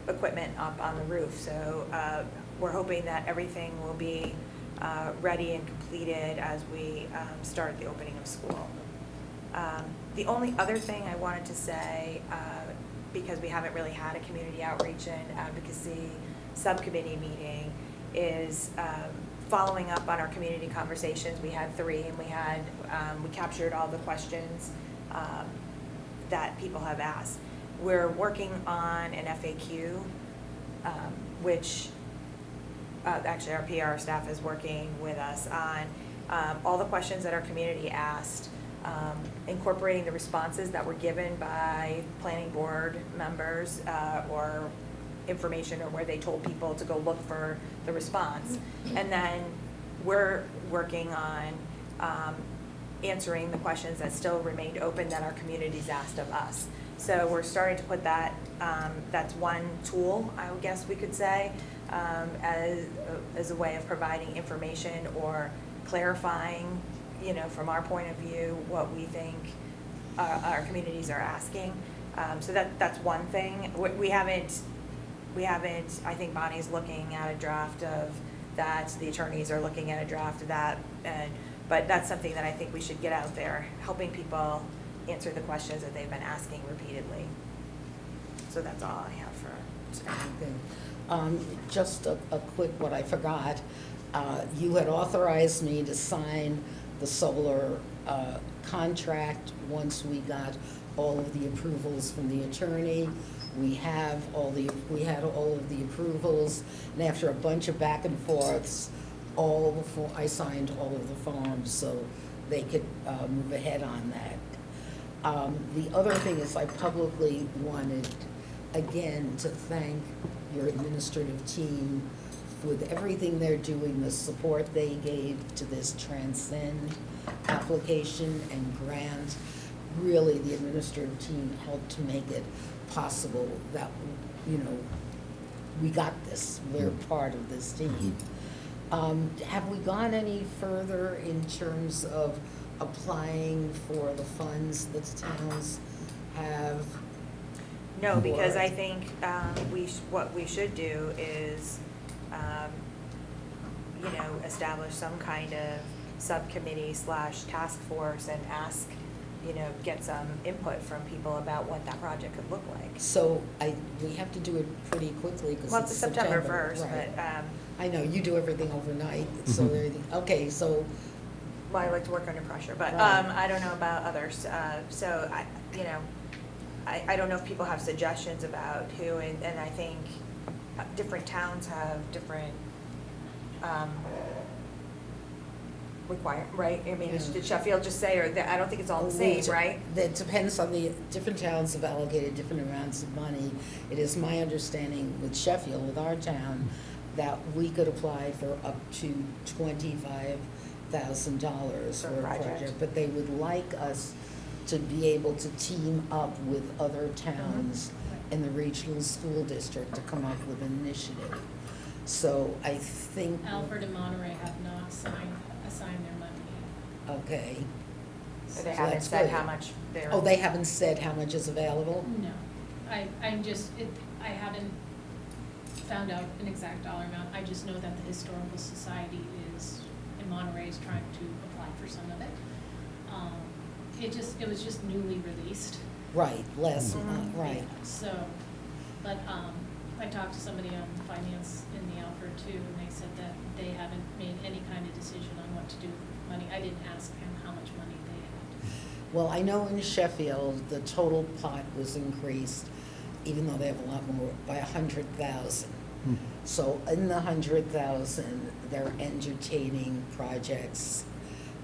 equipment up on the roof. So we're hoping that everything will be ready and completed as we start the opening of school. The only other thing I wanted to say, because we haven't really had a community outreach and advocacy subcommittee meeting, is following up on our community conversations. We had 3, and we captured all the questions that people have asked. We're working on an FAQ, which actually our PR staff is working with us on all the questions that our community asked, incorporating the responses that were given by planning board members or information, or where they told people to go look for the response. And then we're working on answering the questions that still remained open that our community's asked of us. So we're starting to put that, that's one tool, I would guess we could say, as a way of providing information or clarifying, you know, from our point of view, what we think our communities are asking. So that's one thing. We haven't, I think Bonnie's looking at a draft of that, the attorneys are looking at a draft of that, but that's something that I think we should get out there, helping people answer the questions that they've been asking repeatedly. So that's all I have for today. Okay. Just a quick, what I forgot, you had authorized me to sign the solar contract once we got all of the approvals from the attorney. We had all of the approvals, and after a bunch of back and forths, I signed all of the forms so they could move ahead on that. The other thing is, I publicly wanted, again, to thank your administrative team with everything they're doing, the support they gave to this Transcend application and grant. Really, the administrative team helped to make it possible that, you know, we got this, we're part of this team. Have we gone any further in terms of applying for the funds that the towns have? No, because I think what we should do is, you know, establish some kind of subcommittee / task force and ask, you know, get some input from people about what that project could look like. So we have to do it pretty quickly because Well, it's it's September 1st, right. but. I know, you do everything overnight, so okay, so. Well, I like to work under pressure, but Right. I don't know about others. So I don't know if people have suggestions about who, and I think different towns have different right? I mean, did Sheffield just say, or I don't think it's all the same, right? That depends on different towns have allocated different amounts of money. It is my understanding with Sheffield, with our town, that we could apply for up to $25,000 for a project, but they would like us to be able to team up with other towns in the regional school district to come up with an initiative. So I think. Alfred and Monterey have not assigned their money yet. Okay. So they So haven't that's said good. how much they're. Oh, they haven't said how much is available? No, I haven't found out an exact dollar amount. I just know that the Historical Society in Monterey is trying to apply for some of it. It was just newly released. Right, last month, right. Yeah, so, but, I talked to somebody on finance in the Alfred too, and they said that they haven't made any kind of decision on what to do with money. I didn't ask him how much money they had. Well, I know in Sheffield, the total pot was increased, even though they have a lot more, by 100,000. So in the 100,000, they're entertaining projects.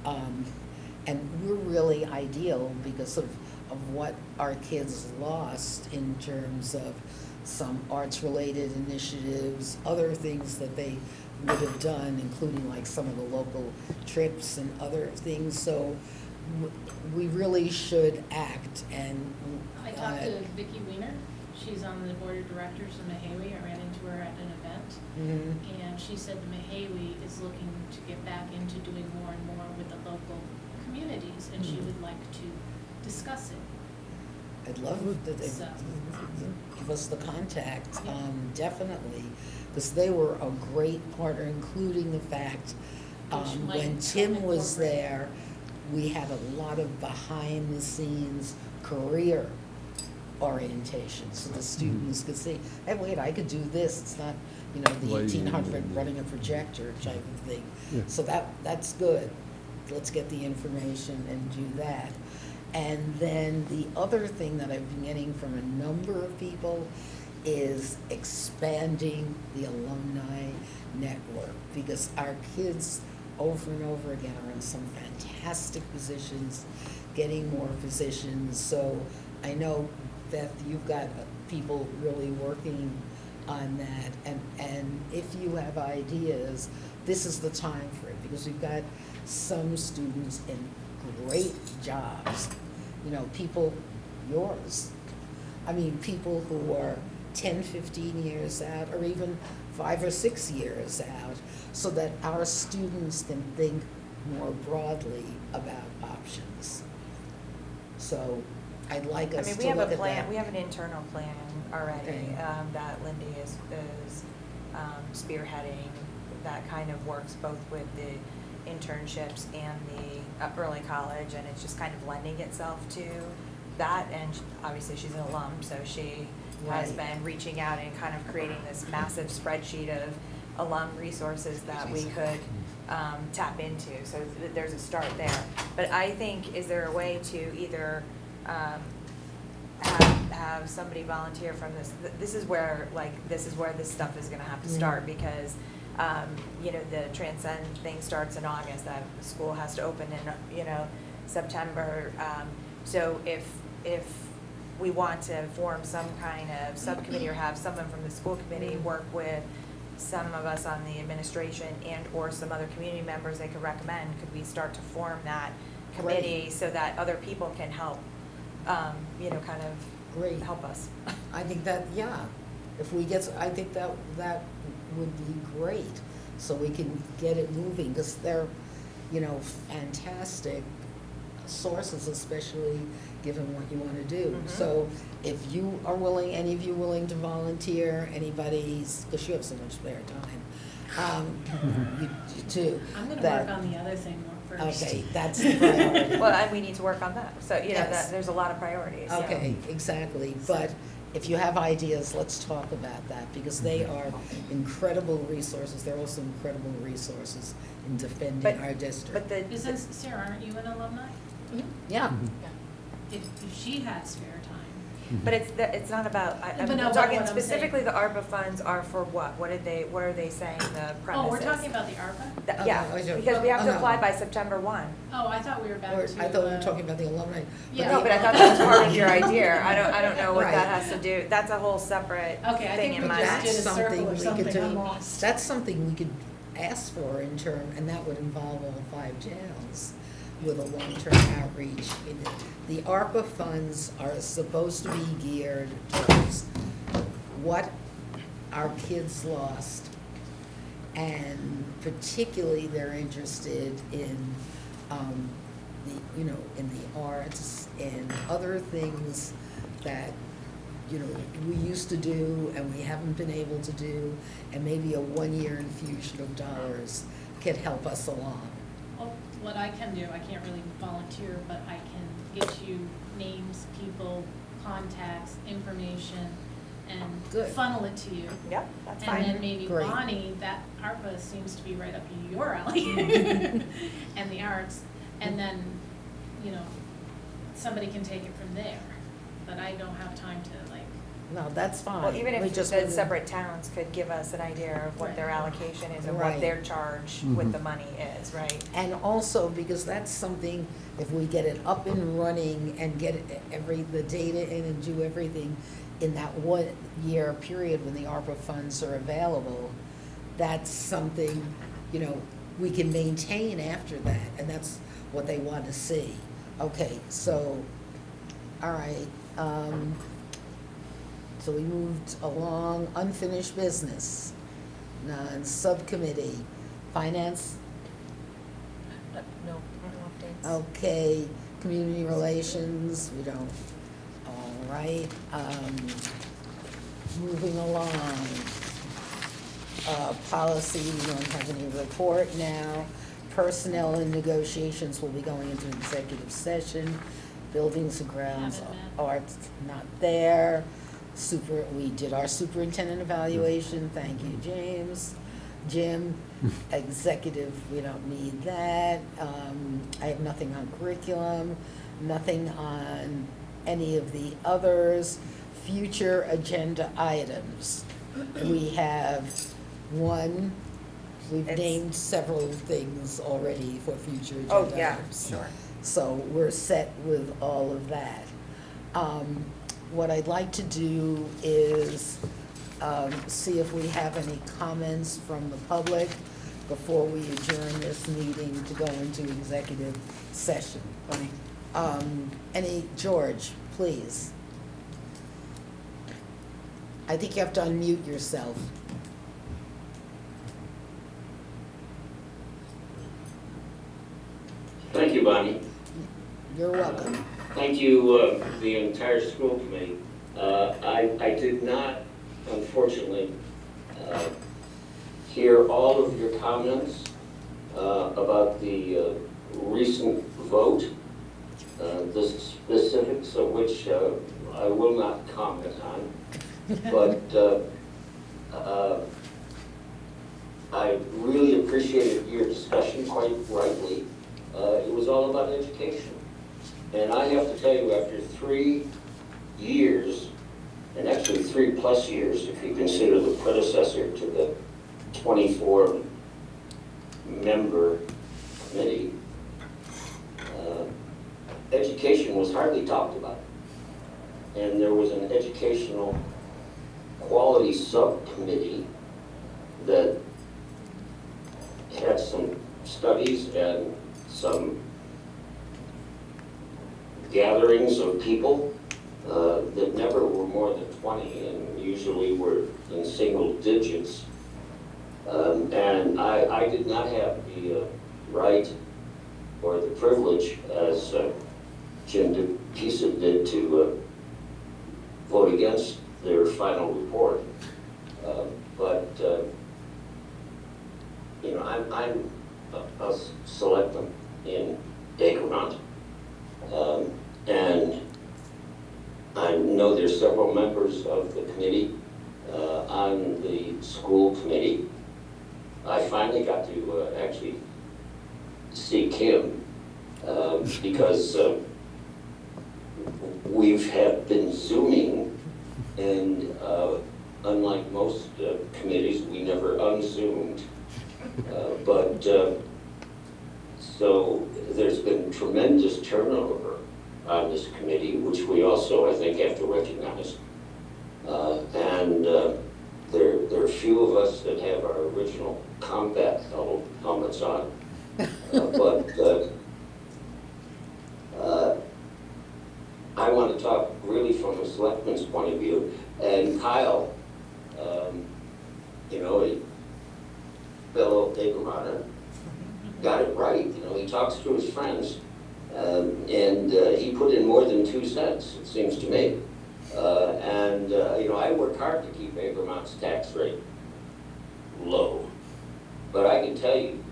And we're really ideal because of what our kids lost in terms of some arts-related initiatives, other things that they would have done, including like some of the local trips and other things. So we really should act and. I talked to Vicki Weiner. She's on the board of directors of Mahawi. I ran into her at an event. Mhm. And she said the Mahawi is looking to get back into doing more and more with the local communities, and she would like to discuss it. I'd love that they So- give us the contact, Yeah. definitely, because they were a great partner, including the fact, Which might when come Tim was incorporate. there, we had a lot of behind-the-scenes career orientation, so the students could see, hey, wait, I could do this, it's not, you know, the Lighting 1800 and- running a projector type of thing. Yeah. So that's good. Let's get the information and do that. And then the other thing that I've been getting from a number of people is expanding the alumni network, because our kids over and over again are in some fantastic positions, getting more positions. So I know, Beth, you've got people really working on that, and if you have ideas, this is the time for it, because we've got some students in great jobs, you know, people, yours. I mean, people who are 10, 15 years out, or even 5 or 6 years out, so that our students can think more broadly about options. So I'd like I us mean, to we have look a at plan, that. we have an internal plan already, Okay. that Lindy is spearheading, that kind of works both with the internships and the early college, and it's just kind of lending itself to that, and obviously she's an alum, so she has Right. been reaching out and kind of creating this massive spreadsheet of alum resources that we could tap into, so there's a start there. But I think, is there a way to either have somebody volunteer from this? This is where this stuff is gonna have to start, because you know, the Transcend thing starts in August, that school has to open in, you know, September. So if we want to form some kind of subcommittee or have someone from the school committee work with some of us on the administration and or some other community members they could recommend, could we start to form that committee Great. so that other people can help, you know, kind of Great. help us? I think that, yeah, if we get, I think that would be great, so we can get it moving, because they're, you know, fantastic sources, especially given what you want to do. Mhm. So if you are willing, any of you willing to volunteer, anybody's, because you have so much spare time, you too. I'm gonna that- work on the other thing more first. Okay, that's the priority. Well, and we need to work on that, so, you know, Yes. that, there's a lot of priorities, yeah. Okay, exactly, but if you have ideas, let's talk about that, because they are incredible resources, they're also incredible resources in defending But- our district. But the, Isn't, Sarah, aren't you an alumni? Yeah, If she had spare time. but it's not about, I'm But no, but talking what I'm specifically, the ARPA funds are for what? What are they saying the premise Oh, we're is? talking about the ARPA? Yeah, Oh, no, because we have to oh, no. apply by September 1. Oh, I thought we were back or, to. I thought we were talking about the alumni. Yeah. No, but I thought that was part of your idea. I don't know what Right. that has to do, that's a whole separate Okay, I thing think in we my just mind. did a That's circle something or we could something, do. I'm lost. That's something we could ask for in term, and that would involve all 5 jails with a long-term outreach. The ARPA funds are supposed to be geared towards what our kids lost, and particularly they're interested in, in the arts and other things that, you know, we used to do and we haven't been able to do, and maybe a 1-year infusion of dollars can help us along. Well, what I can do, I can't really volunteer, but I can get you names, people, contacts, information Good. and funnel it to you. Yep, that's And then fine. maybe Great. Bonnie, that ARPA seems to be right up your alley, and the arts, and then, you know, somebody can take it from there. But I don't have time to like, No, that's fine. Well, even We if just the wouldn't- separate towns could give us an idea of what their allocation is and Right. what their charge with the money is, right? And also, because that's something, if we get it up and running and get the data in and do everything in that 1 year period when the ARPA funds are available, that's something, you know, we can maintain after that, and that's what they want to see. Okay, so, all right, so we moved along, unfinished business, non-subcommittee, finance. No, updates. Okay, community relations, we don't, all right, moving along. Policy, we don't have any report now. Personnel and negotiations will be going into executive session. Buildings and grounds, Haven't met. art's not there. We did our superintendent evaluation, thank you, James. Jim, executive, we don't need that. I have nothing on curriculum, nothing on any of the others. Future agenda items. We have one, we've It's- named several things already for future agenda Oh, yeah, items. sure. So we're set with all of that. What I'd like to do is see if we have any comments from the public before we adjourn this meeting to go into executive session. George, please. I think you have to unmute yourself. Thank you, Bonnie. You're welcome. Thank you, the entire school committee. I did not, unfortunately, hear all of your comments about the recent vote, the specifics of which I will not comment on. But I really appreciated your discussion, quite rightly. It was all about education. And I have to tell you, after 3 years, and actually 3+ years, if you consider the predecessor to the 24-member committee, education was hardly talked about. And there was an educational quality subcommittee that had some studies and some gatherings of people that never were more than 20 and usually were in single digits. And I did not have the right or the privilege, as Jim Pisa did, to vote against their final report. But you know, I'm a selectman in Dacomont. And I know there's several members of the committee on the school committee. I finally got to actually see Kim because we've been Zooming, and unlike most committees, we never unzoomed. So there's been tremendous turnover on this committee, which we also, I think, have to recognize. And there are few of us that have our original combat helmets on. I want to talk really from a selectman's point of view. And Kyle, you know, a fellow Dacomonter, got it right. You know, he talks to his friends, and he put in more than 2 cents, it seems to me. You know, I work hard to keep Vermont's tax rate low, but I can tell you,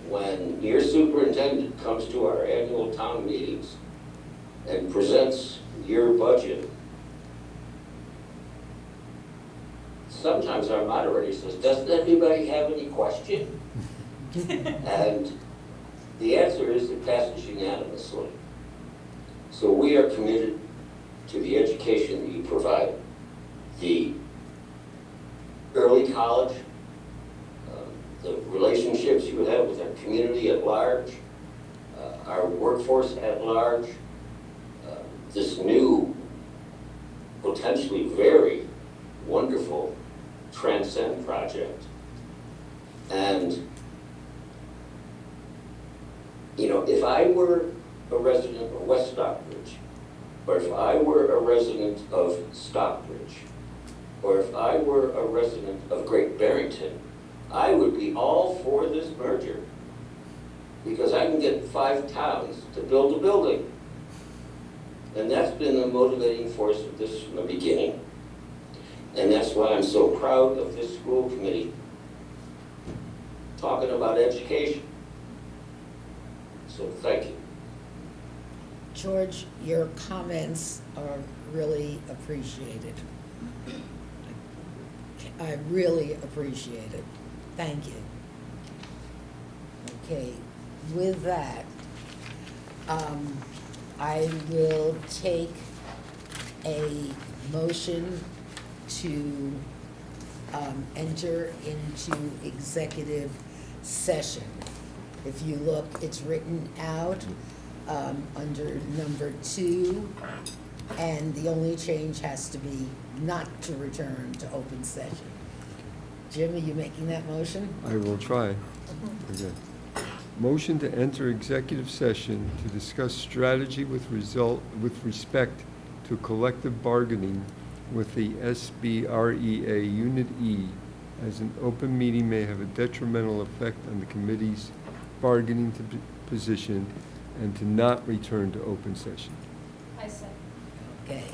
when your superintendent comes to our annual town meetings and presents your budget, sometimes our moderator says, doesn't anybody have any question? And the answer is it passes unanimously. So we are committed to the education that you provide. The early college, the relationships you would have with our community at large, our workforce at large, this new, potentially very wonderful Transcend project. And, you know, if I were a resident of West Stockbridge, or if I were a resident of Stockbridge, or if I were a resident of Great Barrington, I would be all for this merger. Because I can get 5 towns to build a building. And that's been the motivating force of this from the beginning. And that's why I'm so proud of this school committee talking about education. So thank you. George, your comments are really appreciated. I really appreciate it. Thank you. Okay, with that, I will take a motion to enter into executive session. If you look, it's written out under number 2, and the only change has to be not to return to open session. Jim, are you making that motion? I will try. Okay. Motion to enter executive session to discuss strategy with respect to collective bargaining with the SBREA Unit E, as an open meeting may have a detrimental effect on the committee's bargaining position, and to not return to open session. I said. Okay.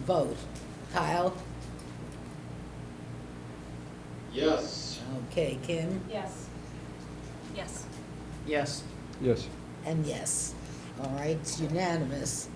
Vote. Kyle? Yes. Okay, Kim? Yes. Yes. Yes. And yes. All right, it's unanimous.